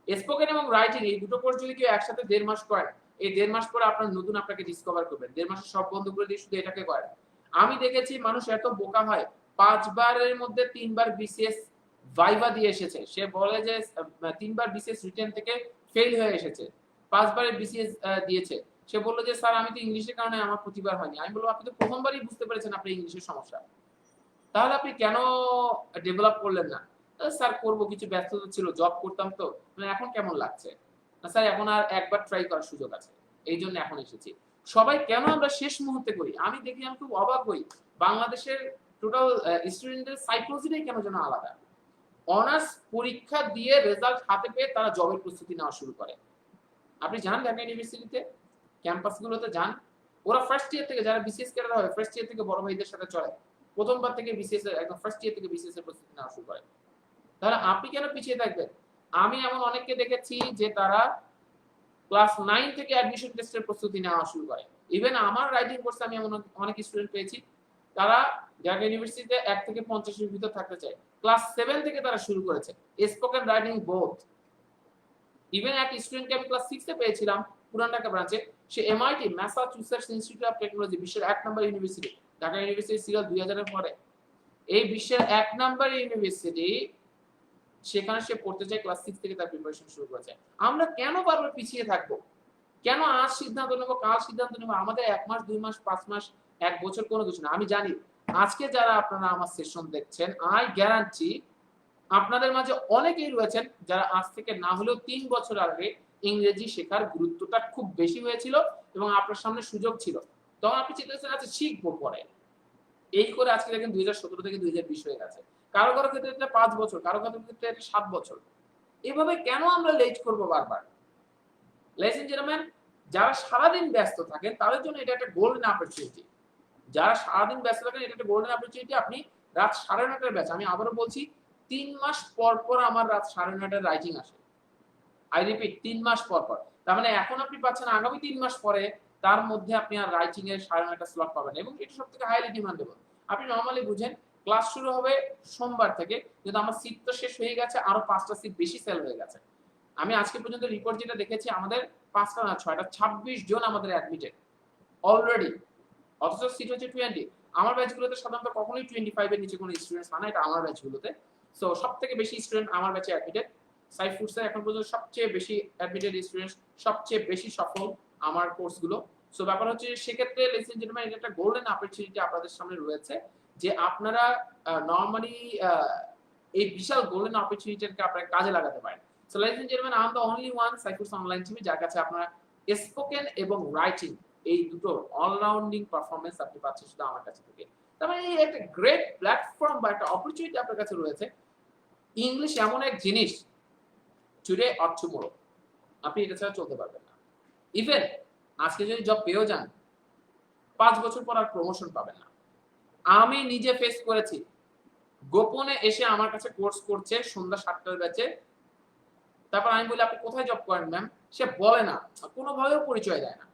স্পোকেন এবং রাইটিং এই দুটো কোর্স যদি কেউ একসাথে 1.5 মাস করেন, এই 1.5 মাস পরে আপনার নতুন আপনাকে ডিসকভার করবেন, 1.5 মাসে সব বন্ধ করে দিয়ে শুধু এটাকে করেন। আমি দেখেছি মানুষ এত বোকা হয়, 5 বারের মধ্যে 3 বার বিসিএস ভাইভা দিয়ে এসেছে, সে বলে যে 3 বার বিসিএস রিটেন থেকে ফেল হয়ে এসেছে, 5 বারে বিসিএস দিয়েছে, সে বলল যে স্যার আমি তো ইংলিশের কারণে আমার প্রতিবার হয়নি। আমি বললাম আপনি তো প্রথমবারই বুঝতে পেরেছেন আপনার ইংলিশের সমস্যা, তাহলে আপনি কেন ডেভেলপ করলেন না? স্যার করব, কিছু ব্যস্ততা ছিল, জব করতাম তো, মানে এখন কেমন লাগছে না স্যার, এখন আর একবার ট্রাই করার সুযোগ আছে, এই জন্য এখন এসেছি। সবাই কেন আমরা শেষ মুহূর্তে করি? আমি দেখি আমি খুব অবাক হই। বাংলাদেশের টোটাল স্টুডেন্টদের সাইকোলজিটাই কেন যেন আলাদা। অনার্স পরীক্ষা দিয়ে রেজাল্ট হাতে পেয়ে তারা জবের প্রস্তুতি নেওয়া শুরু করে। আপনি যান ঢাকা ইউনিভার্সিটিতে, ক্যাম্পাসগুলোতে যান, ওরা ফার্স্ট ইয়ার থেকে যারা বিসিএস ক্যাডার হয়, ফার্স্ট ইয়ার থেকে বড় ভাইদের সাথে চলে। প্রথমবার থেকে বিসিএস এর একদম ফার্স্ট ইয়ার থেকে বিসিএস এর প্রস্তুতি নেওয়া শুরু করে। তাহলে আপনি কেন পিছিয়ে থাকবেন? আমি এমন অনেককে দেখেছি যে তারা ক্লাস 9 থেকে অ্যাডমিশন টেস্টের প্রস্তুতি নেওয়া শুরু করে। ইভেন আমার রাইটিং কোর্সে আমি এমন অনেক স্টুডেন্ট পেয়েছি, তারা ঢাকা ইউনিভার্সিটিতে 1 থেকে 50 এর ভিতর থাকতে চায়। ক্লাস 7 থেকে তারা শুরু করেছে স্পোকেন রাইটিং বোথ। ইভেন এক স্টুডেন্টকে আমি ক্লাস 6 এ পেয়েছিলাম পুরান ঢাকা ব্রাঞ্চে, সে MIT Massachusetts Institute of Technology, বিশ্বের 1 নম্বর ইউনিভার্সিটি, ঢাকা ইউনিভার্সিটি সিরিয়াল 2000 এর পরে এই বিশ্বের 1 নম্বর ইউনিভার্সিটি, সেখানে সে পড়তে চায়, ক্লাস 6 থেকে তার প্রিপারেশন শুরু করেছে। আমরা কেন বারবার পিছিয়ে থাকবো? কেন আজ সিদ্ধান্ত নেব, কাল সিদ্ধান্ত নেব? আমাদের 1 মাস 2 মাস 5 মাস 1 বছর কোনো কিছু না। আমি জানি আজকে যারা আপনারা আমার সেশন দেখছেন, আই গ্যারান্টি আপনাদের মাঝে অনেকেই রয়েছেন যারা আজ থেকে না হলেও 3 বছর আগে ইংরেজি শেখার গুরুত্বটা খুব বেশি হয়েছিল এবং আপনার সামনে সুযোগ ছিল। তখন আপনি চিন্তা করছেন আচ্ছা শিখবো পরে। এই করে আজকে দেখেন 2017 থেকে 2020 হয়ে গেছে। কারো কারো ক্ষেত্রে এটা 5 বছর, কারো কারো ক্ষেত্রে এটা 7 বছর। এভাবে কেন আমরা লেট করব বারবার? Ladies and gentlemen, যারা সারাদিন ব্যস্ত থাকেন তাদের জন্য এটা একটা গোল্ডেন অপরচুনিটি। যারা সারাদিন ব্যস্ত থাকেন এটা একটা গোল্ডেন অপরচুনিটি। আপনি রাত 9:30 ব্যাচ, আমি আবারও বলছি 3 মাস পর পর আমার রাত 9:30 রাইটিং আসে। আই রিপিট 3 মাস পর পর। তার মানে এখন আপনি পাচ্ছেন আগামী 3 মাস পরে, তার মধ্যে আপনি আর রাইটিং এর 9:30 স্লট পাবেন এবং এটা সবথেকে হাইলি ডিমান্ডেবল। আপনি নরমালি বুঝেন ক্লাস শুরু হবে সোমবার থেকে, কিন্তু আমার সিট তো শেষ হয়ে গেছে, আরো 5টা সিট বেশি সেল হয়ে গেছে। আমি আজকে পর্যন্ত রিপোর্ট যেটা দেখেছি আমাদের 5টা না 6টা 26 জন আমাদের অ্যাডমিটেড অলরেডি, অথচ সিট হচ্ছে 20। আমার ব্যাচগুলোতে সাধারণত কখনোই 25 এর নিচে কোনো স্টুডেন্টস হয় না, এটা আমার ব্যাচগুলোতে। সো সবথেকে বেশি স্টুডেন্ট আমার ব্যাচে অ্যাডমিটেড। সাইফ ফুডসে এখন পর্যন্ত সবচেয়ে বেশি অ্যাডমিটেড স্টুডেন্টস, সবচেয়ে বেশি সফল আমার কোর্সগুলো। সো ব্যাপার হচ্ছে সেক্ষেত্রে লেডিস এন্ড জেন্টলম্যান, এটা একটা গোল্ডেন অপরচুনিটি আপনাদের সামনে রয়েছে যে আপনারা নরমালি এই বিশাল গোল্ডেন অপরচুনিটিকে আপনারা কাজে লাগাতে পারেন। So ladies and gentleman, I am the only one সাইফুডস অনলাইন টিভি যার কাছে আপনারা স্পোকেন এবং রাইটিং এই দুটো অলরাউন্ডিং পারফরম্যান্স আপনি পাচ্ছেন শুধু আমার কাছে থেকে। তার মানে এই একটা গ্রেট প্ল্যাটফর্ম বা একটা অপরচুনিটি আপনার কাছে রয়েছে। ইংলিশ এমন এক জিনিস, টুডে অর টুমরো আপনি এটা ছাড়া চলতে পারবেন না। ইভেন আজকে যদি জব পেয়েও যান, 5 বছর পর আর প্রমোশন পাবেন না। আমি নিজে ফেস করেছি, গোপনে এসে আমার কাছে কোর্স করছে সন্ধ্যা 7টার ব্যাচে। তারপর আমি বলি আপনি কোথায় জব করেন ম্যাম? সে বলে না, কোনোভাবেও পরিচয় দেয় না।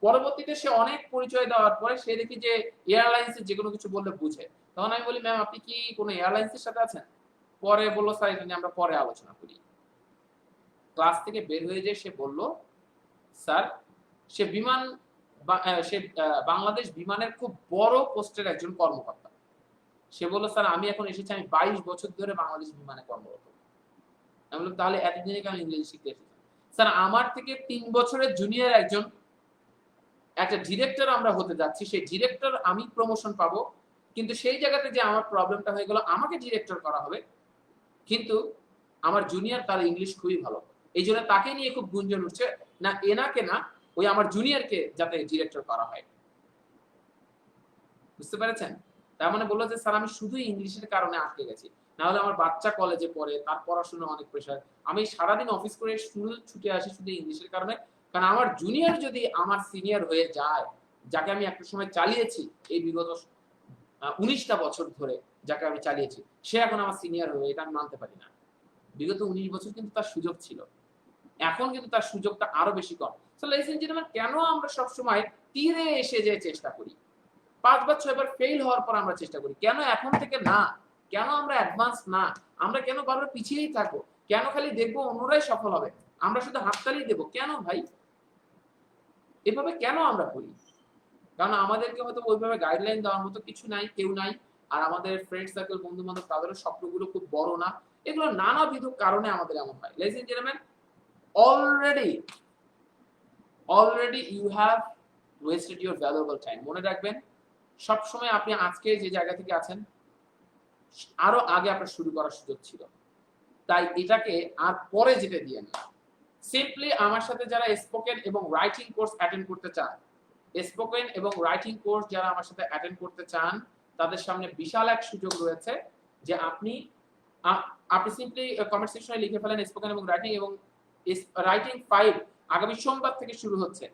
পরবর্তীতে সে অনেক পরিচয় দেওয়ার পরে সে দেখি যে এয়ারলাইন্সে যে কোনো কিছু বললে বুঝে। তখন আমি বলি ম্যাম আপনি কি কোনো এয়ারলাইন্সের সাথে আছেন? পরে বলল স্যার এটা নিয়ে আমরা পরে আলোচনা করি। ক্লাস থেকে বের হয়ে যে সে বলল স্যার, সে বাংলাদেশ বিমানের খুব বড় পোস্টের একজন কর্মকর্তা। সে বলল স্যার আমি এখন এসেছি, আমি 22 বছর ধরে বাংলাদেশ বিমানে কর্মরত। আমি বললাম তাহলে এতদিনে কেন ইংরেজি শিখতে এসেছেন? স্যার আমার থেকে 3 বছরের জুনিয়র একজন একটা ডিরেক্টর আমরা হতে যাচ্ছি, সেই ডিরেক্টর আমি প্রমোশন পাবো, কিন্তু সেই জায়গাতে যে আমার প্রবলেমটা হয়ে গেল, আমাকে ডিরেক্টর করা হবে, কিন্তু আমার জুনিয়র তার ইংলিশ খুবই ভালো, এই জন্য তাকে নিয়ে খুব গুঞ্জন উঠছে না এনাকে না, ওই আমার জুনিয়রকে যাতে ডিরেক্টর করা হয়। বুঝতে পেরেছেন? তার মানে বললো যে স্যার আমি শুধু ইংলিশের কারণে আটকে গেছি, না হলে আমার বাচ্চা কলেজে পড়ে, তার পড়াশোনা অনেক প্রেশার, আমি সারাদিন অফিস করে ছুটে আসি শুধু ইংলিশের কারণে। কারণ আমার জুনিয়র যদি আমার সিনিয়র হয়ে যায়, যাকে আমি একটা সময় চালিয়েছি এই বিগত 19টা বছর ধরে, যাকে আমি চালিয়েছি, সে এখন আমার সিনিয়র হয়ে, এটা আমি মানতে পারি না। বিগত 19 বছর কিন্তু তার সুযোগ ছিল, এখন কিন্তু তার সুযোগটা আরো বেশি কম। সো লেডিস এন্ড জেন্টলম্যান, কেন আমরা সবসময় তীরে এসে যে চেষ্টা করি, 5 বার 6 বার ফেল হওয়ার পর আমরা চেষ্টা করি, কেন এখন থেকে না? কেন আমরা অ্যাডভান্স না? আমরা কেন বারবার পিছিয়েই থাকবো? কেন খালি দেখবো অন্যরাই সফল হবে, আমরা শুধু হাততালি দেবো? কেন ভাই এভাবে কেন আমরা করি? কারণ আমাদেরকে হয়তো ওইভাবে গাইডলাইন দেওয়ার মতো কিছু নাই, কেউ নাই। আর আমাদের ফ্রেন্ড সার্কেল, বন্ধু বান্ধব, তাদেরও স্বপ্নগুলো খুব বড় না। এগুলো নানাবিধ কারণে আমাদের এমন হয়। Ladies and gentleman, already you have wasted your valuable time. মনে রাখবেন সব সময় আপনি আজকে যে জায়গা থেকে আছেন, আরো আগে আপনার শুরু করার সুযোগ ছিল, তাই এটাকে আর পরে যেতে দিয়েন না। সিম্পলি আমার সাথে যারা স্পোকেন এবং রাইটিং কোর্স অ্যাটেন্ড করতে চান, স্পোকেন এবং রাইটিং কোর্স যারা আমার সাথে অ্যাটেন্ড করতে চান তাদের সামনে বিশাল এক সুযোগ রয়েছে যে আপনি সিম্পলি কমেন্ট সেকশনে লিখে ফেলেন স্পোকেন এবং রাইটিং 5 আগামী সোমবার থেকে শুরু হচ্ছে।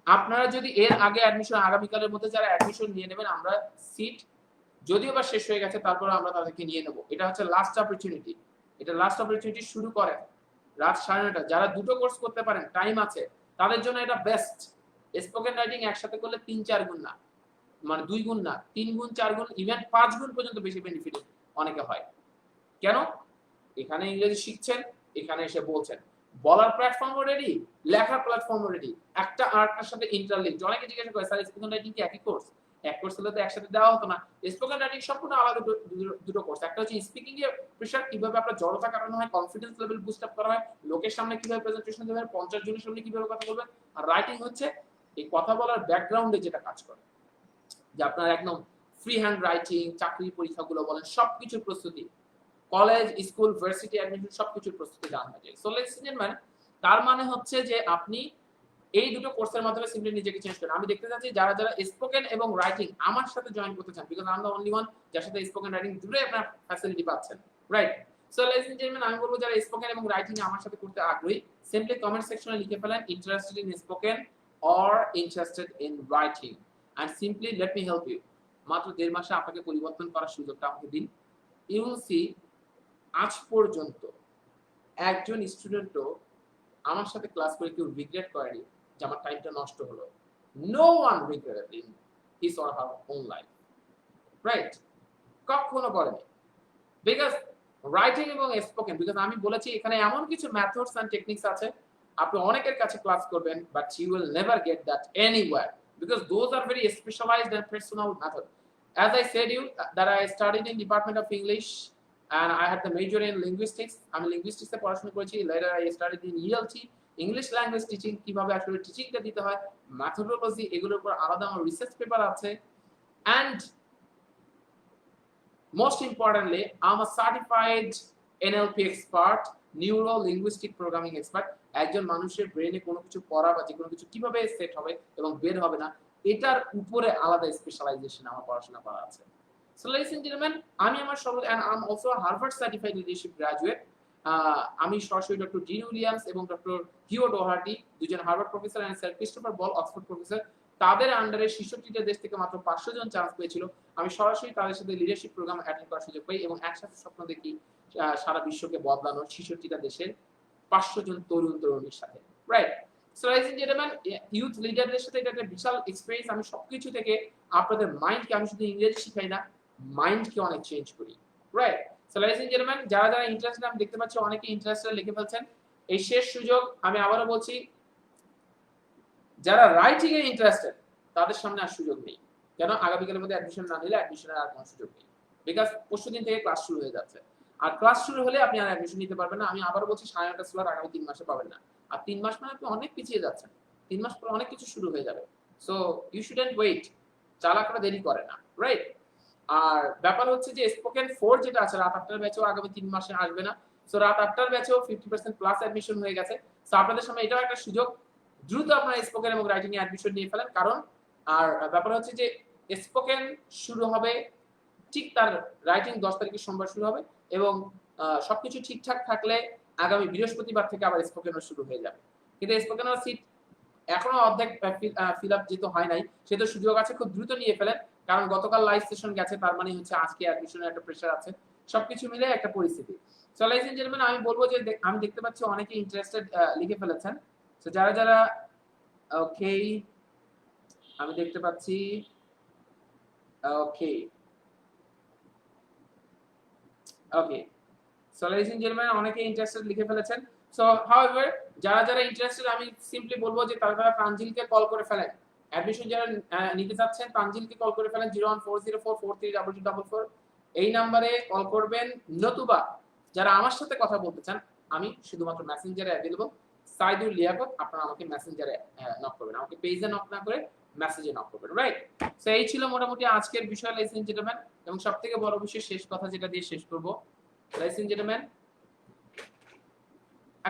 আপনারা যদি এর আগে অ্যাডমিশন আগামীকালের মধ্যে যারা অ্যাডমিশন নিয়ে নেবেন, আমরা সিট যদিও বা শেষ হয়ে গেছে তারপরে আমরা তাদেরকে নিয়ে নেব। এটা হচ্ছে লাস্ট অপরচুনিটি। এটা লাস্ট অপরচুনিটি, শুরু করেন রাত 9:30। যারা দুটো কোর্স করতে পারেন, টাইম আছে, তাদের জন্য এটা বেস্ট। স্পোকেন রাইটিং একসাথে করলে 3-4 গুণ না, মানে 2 গুণ না, 3 গুণ 4 গুণ ইভেন 5 গুণ পর্যন্ত বেশি বেনিফিট অনেকে হয়। কেন? এখানে ইংরেজি শিখছেন, এখানে এসে বলছেন, বলার প্ল্যাটফর্মও রেডি, লেখার প্ল্যাটফর্মও রেডি, একটা আরেকটার সাথে ইন্টারলিঙ্ক। অনেকে জিজ্ঞাসা করে, স্যার স্পোকেন রাইটিং কি একই কোর্স? এক কোর্স হলে তো একসাথে দেওয়া হতো না। স্পোকেন রাইটিং সম্পূর্ণ আলাদা দুটো কোর্স। একটা হচ্ছে স্পিকিং এর প্রেশার, কিভাবে আপনার জড়তা কাটানো হয়, কনফিডেন্স লেভেল বুস্ট আপ করা হয়, লোকের সামনে কিভাবে প্রেজেন্টেশন দেবেন, 50 জনের সামনে কিভাবে কথা বলবেন। আর রাইটিং হচ্ছে এই কথা বলার ব্যাকগ্রাউন্ডে যেটা কাজ করে, যে আপনার একদম ফ্রি হ্যান্ড রাইটিং, চাকরির পরীক্ষাগুলো বলেন, সবকিছুর প্রস্তুতি, কলেজ, স্কুল, ভার্সিটি অ্যাডমিশন সবকিছুর প্রস্তুতি জানা যায়। সো লেটস জেন্টলম্যান, তার মানে হচ্ছে যে আপনি এই দুটো কোর্সের মাধ্যমে সিম্পলি নিজেকে চেঞ্জ করেন। আমি দেখতে চাচ্ছি যারা যারা স্পোকেন এবং রাইটিং আমার সাথে জয়েন করতে চান, because I am the only one যার সাথে স্পোকেন রাইটিং দুটোই আপনার ফ্যাসিলিটি পাচ্ছেন, রাইট? সো লেটস জেন্টলম্যান, আমি বলবো যারা স্পোকেন এবং রাইটিং আমার সাথে করতে আগ্রহী, সিম্পলি কমেন্ট সেকশনে লিখে ফেলেন interested in spoken or interested in writing, and simply let me help you. মাত্র 1.5 মাসে আপনাকে পরিবর্তন করার সুযোগটা আমাকে দিন। ইউ উইল সি, আজ পর্যন্ত একজন স্টুডেন্টও আমার সাথে ক্লাস করে কেউ রিগ্রেট করেনি যে আমার টাইমটা নষ্ট হলো। No one regretted in his or her own life, right? কখনো করেনি। বিকজ রাইটিং এবং স্পোকেন, বিকজ আমি বলেছি এখানে এমন কিছু মেথডস এন্ড টেকনিক্স আছে আপনি অনেকের কাছে ক্লাস করবেন, but you will never get that anywhere, because those are very specialised and personal method. As I said you that I studied in Department of English and I had the major in linguistics. আমি linguistics এ পড়াশোনা করেছি। Later I studied in ELT, English language teaching, কিভাবে আসলে টিচিংটা দিতে হয়, methodology, এগুলোর উপর আলাদা আমার রিসার্চ পেপার আছে। And most importantly, I'm a certified NLP expert, neuro linguistic programming expert. একজন মানুষের ব্রেনে কোনো কিছু পড়া বা যে কোনো কিছু কিভাবে সেট হবে এবং বের হবে না, এটার উপরে আলাদা স্পেশালাইজেশন আমার পড়াশোনা করা আছে। সো লেডিস এন্ড জেন্টলম্যান, আমি আমার সঙ্গে and I am also Harvard certified leadership graduate. আমি সরাসরি ডক্টর ডিন উইলিয়ামস এবং ডক্টর হিও ডোহার্টি, দুজন Harvard professor, and sir Christopher Ball Oxford professor, তাদের আন্ডারে 66টা দেশ থেকে মাত্র 500 জন চান্স পেয়েছিল। আমি সরাসরি তাদের সাথে লিডারশিপ প্রোগ্রাম অ্যাটেন্ড করার সুযোগ পাই এবং একসাথে স্বপ্ন দেখি সারা বিশ্বকে বদলানোর 66টা দেশের 500 জন তরুণ তরুণীর সাথে, right? So ladies and gentleman, youth লিডারদের সাথে এটা একটা বিশাল এক্সপেরিয়েন্স। আমি সবকিছু থেকে আপনাদের মাইন্ডকে, আমি শুধু ইংরেজি শিখাই না, মাইন্ডকে অনেক চেঞ্জ করি, right? So ladies and gentleman, যারা যারা ইন্টারেস্টেড, আমি দেখতে পাচ্ছি অনেকে ইন্টারেস্টেড লিখে ফেলছেন। এই শেষ সুযোগ, আমি আবারও বলছি, যারা রাইটিং এ ইন্টারেস্টেড তাদের সামনে আর সুযোগ নেই। কেন? আগামীকালের মধ্যে অ্যাডমিশন না নিলে অ্যাডমিশনের আর কোনো সুযোগ নেই, বিকজ পরশুদিন থেকে ক্লাস শুরু হয়ে যাচ্ছে। আর ক্লাস শুরু হলে আপনি আর অ্যাডমিশন নিতে পারবেন না। আমি আবারও বলছি, 9.5 স্লট আগামী 3 মাসে পাবেন না। আর 3 মাস মানে আপনি অনেক পিছিয়ে যাচ্ছেন। 3 মাস পরে অনেক কিছু শুরু হয়ে যাবে। সো ইউ শুডন্ট ওয়েট, চালাকরা দেরি করে না, রাইট? আর ব্যাপার হচ্ছে যে স্পোকেন 4 যেটা আছে, রাত 8টার ব্যাচও আগামী 3 মাসে আসবে না। সো রাত 8টার ব্যাচেও 50% প্লাস অ্যাডমিশন হয়ে গেছে। সো আপনাদের সামনে এটাও একটা সুযোগ, দ্রুত আপনারা স্পোকেন এবং রাইটিং এ অ্যাডমিশন নিয়ে ফেলেন। কারণ আর ব্যাপার হচ্ছে যে স্পোকেন শুরু হবে ঠিক তার রাইটিং 10 তারিখে সোমবার শুরু হবে এবং সবকিছু ঠিকঠাক থাকলে আগামী বৃহস্পতিবার থেকে আবার স্পোকেনও শুরু হয়ে যাবে। কিন্তু স্পোকেনের সিট এখনো অর্ধেক ফিল আপ যেহেতু হয় নাই, সেহেতু সুযোগ আছে, খুব দ্রুত নিয়ে ফেলেন। কারণ গতকাল লাইভ সেশন গেছে, তার মানে হচ্ছে আজকে অ্যাডমিশনের একটা প্রেশার আছে, সবকিছু মিলে একটা পরিস্থিতি। সো লাইজ এন্ড জেন্টলম্যান, আমি বলবো যে আমি দেখতে পাচ্ছি অনেকে ইন্টারেস্টেড লিখে ফেলেছেন। সো যারা যারা, ওকে, আমি দেখতে পাচ্ছি, okay okay so ladies and gentleman, অনেকে ইন্টারেস্টেড লিখে ফেলেছেন। সো হাউএভার, যারা যারা ইন্টারেস্টেড, আমি সিম্পলি বলবো যে তারা প্রাঞ্জিলকে কল করে ফেলেন। অ্যাডমিশন যারা নিতে চাচ্ছেন, প্রাঞ্জিলকে কল করে ফেলেন 01404432244। এই নম্বরে কল করবেন। নতুবা যারা আমার সাথে কথা বলতে চান, আমি শুধুমাত্র মেসেঞ্জারে অ্যাভেলেবল, সাইদুল লিয়াকত। আপনারা আমাকে মেসেঞ্জারে নক করবেন, আমাকে পেজে নক না করে মেসেজে নক করবেন, রাইট? সো এই ছিল মোটামুটি আজকের বিষয়, লেডিস এন্ড জেন্টলম্যান। এবং সবথেকে বড় বিষয়, শেষ কথা যেটা দিয়ে শেষ করব, লেডিস এন্ড জেন্টলম্যান,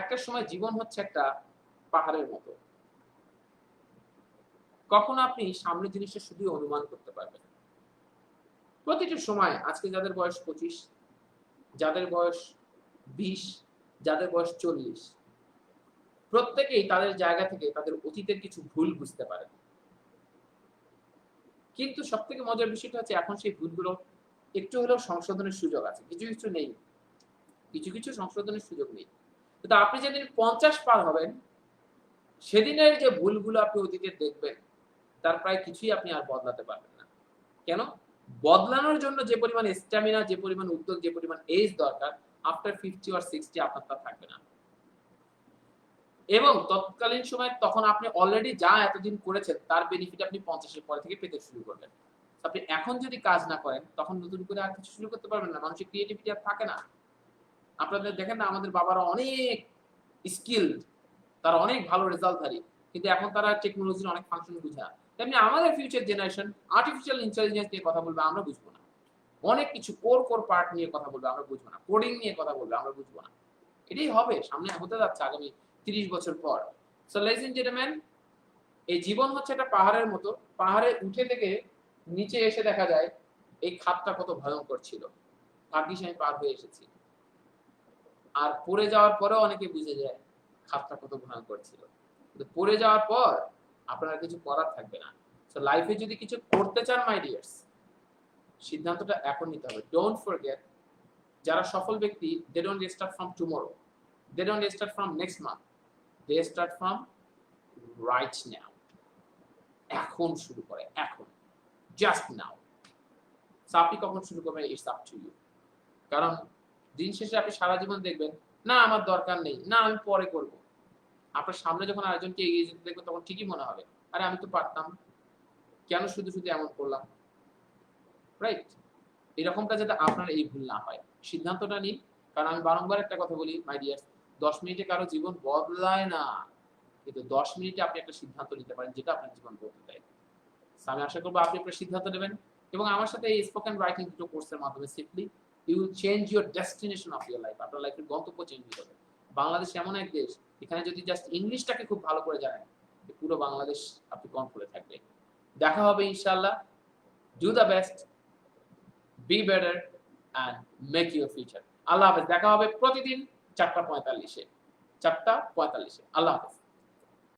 একটা সময় জীবন হচ্ছে একটা পাহাড়ের মতো। কখনো আপনি সামনের জিনিসটা শুধু অনুমান করতে পারবেন। প্রতিটি সময় আজকে যাদের বয়স 25, যাদের বয়স 20, যাদের বয়স 40, প্রত্যেকেই তাদের জায়গা থেকে তাদের অতীতের কিছু ভুল বুঝতে পারেন। কিন্তু সবথেকে মজার বিষয়টা হচ্ছে এখন সেই ভুলগুলো একটু হলেও সংশোধনের সুযোগ আছে। কিছু, কিছু নেই। কিছু, কিছু সংশোধনের সুযোগ নেই। কিন্তু আপনি যেদিন 50 পার হবেন, সেদিনের যে ভুলগুলো আপনি অতীতে দেখবেন, তার প্রায় কিছুই আপনি আর বদলাতে পারবেন না। কেন? বদলানোর জন্য যে পরিমাণ স্ট্যামিনা, যে পরিমাণ উদ্যোগ, যে পরিমাণ এজ দরকার, আফটার 50 or 60 আপনার তা থাকবে না। এবং তৎকালীন সময়ে তখন আপনি অলরেডি যা এতদিন করেছেন তার বেনিফিট আপনি 50 এর পরে থেকে পেতে শুরু করবেন। আপনি এখন যদি কাজ না করেন তখন নতুন করে আর কিছু শুরু করতে পারবেন না। মানুষের ক্রিয়েটিভিটি আর থাকে না। আপনাদের দেখেন না আমাদের বাবারা অনেক স্কিলড, তারা অনেক ভালো রেজাল্টধারী, কিন্তু এখন তারা টেকনোলজির অনেক ফাংশন বুঝে না। তেমনি আমাদের ফিউচার জেনারেশন আর্টিফিশিয়াল ইন্টেলিজেন্স নিয়ে কথা বলবে, আমরা বুঝবো না। অনেক কিছু কোর পার্ট নিয়ে কথা বলবে, আমরা বুঝবো না। কোডিং নিয়ে কথা বলবে, আমরা বুঝবো না। এটাই হবে, সামনে হতে যাচ্ছে আগামী 30 বছর পর। সো লেডিস এন্ড জেন্টলম্যান, এই জীবন হচ্ছে একটা পাহাড়ের মতো। পাহাড়ে উঠে থেকে নিচে এসে দেখা যায় এই খাতটা কত ভয়ঙ্কর ছিল। ভাগ্যিস আমি পার হয়ে এসেছি। আর পড়ে যাওয়ার পরেও অনেকে বুঝে যায় খাতটা কত ভয়ঙ্কর ছিল। কিন্তু পড়ে যাওয়ার পর আপনার কিছু করার থাকবে না। সো লাইফে যদি কিছু করতে চান মাই ডিয়ার্স, সিদ্ধান্তটা এখন নিতে হবে। ডোন্ট ফরগেট, যারা সফল ব্যক্তি, they don't start from tomorrow, they don't start from next month, they start from right now. এখন শুরু করে, এখন, জাস্ট নাও। আপনি কখন শুরু করবেন, ইটস আপ টু ইউ। কারণ দিন শেষে আপনি সারা জীবন দেখবেন, না আমার দরকার নেই, না আমি পরে করব। আপনার সামনে যখন আরেকজনকে এগিয়ে যেতে দেখবেন তখন ঠিকই মনে হবে, আরে আমি তো পারতাম, কেন শুধু শুধু এমন করলাম। রাইট? এরকমটা যাতে আপনার এই ভুল না হয়, সিদ্ধান্তটা নিন। কারণ আমি বারংবার একটা কথা বলি মাই ডিয়ার, 10 মিনিটে কারো জীবন বদলায় না, কিন্তু 10 মিনিটে আপনি একটা সিদ্ধান্ত নিতে পারেন যেটা আপনার জীবন বদলে দেয়। আমি আশা করবো আপনি আপনার সিদ্ধান্ত নেবেন এবং আমার সাথে এই স্পোকেন রাইটিং দুটো কোর্সের মাধ্যমে simply you will change your destination of your life. আপনার লাইফের গন্তব্য চেঞ্জ হয়ে যাবে। বাংলাদেশ এমন এক দেশ, এখানে যদি জাস্ট ইংলিশটাকে খুব ভালো করে জানেন, পুরো বাংলাদেশ আপনি কন্ট্রোলে থাকবে। দেখা হবে ইনশাআল্লাহ। Do the best, be better and make your future. আল্লাহ হাফেজ। দেখা হবে প্রতিদিন 4:45-এ। 4:45-এ। আল্লাহ হাফেজ।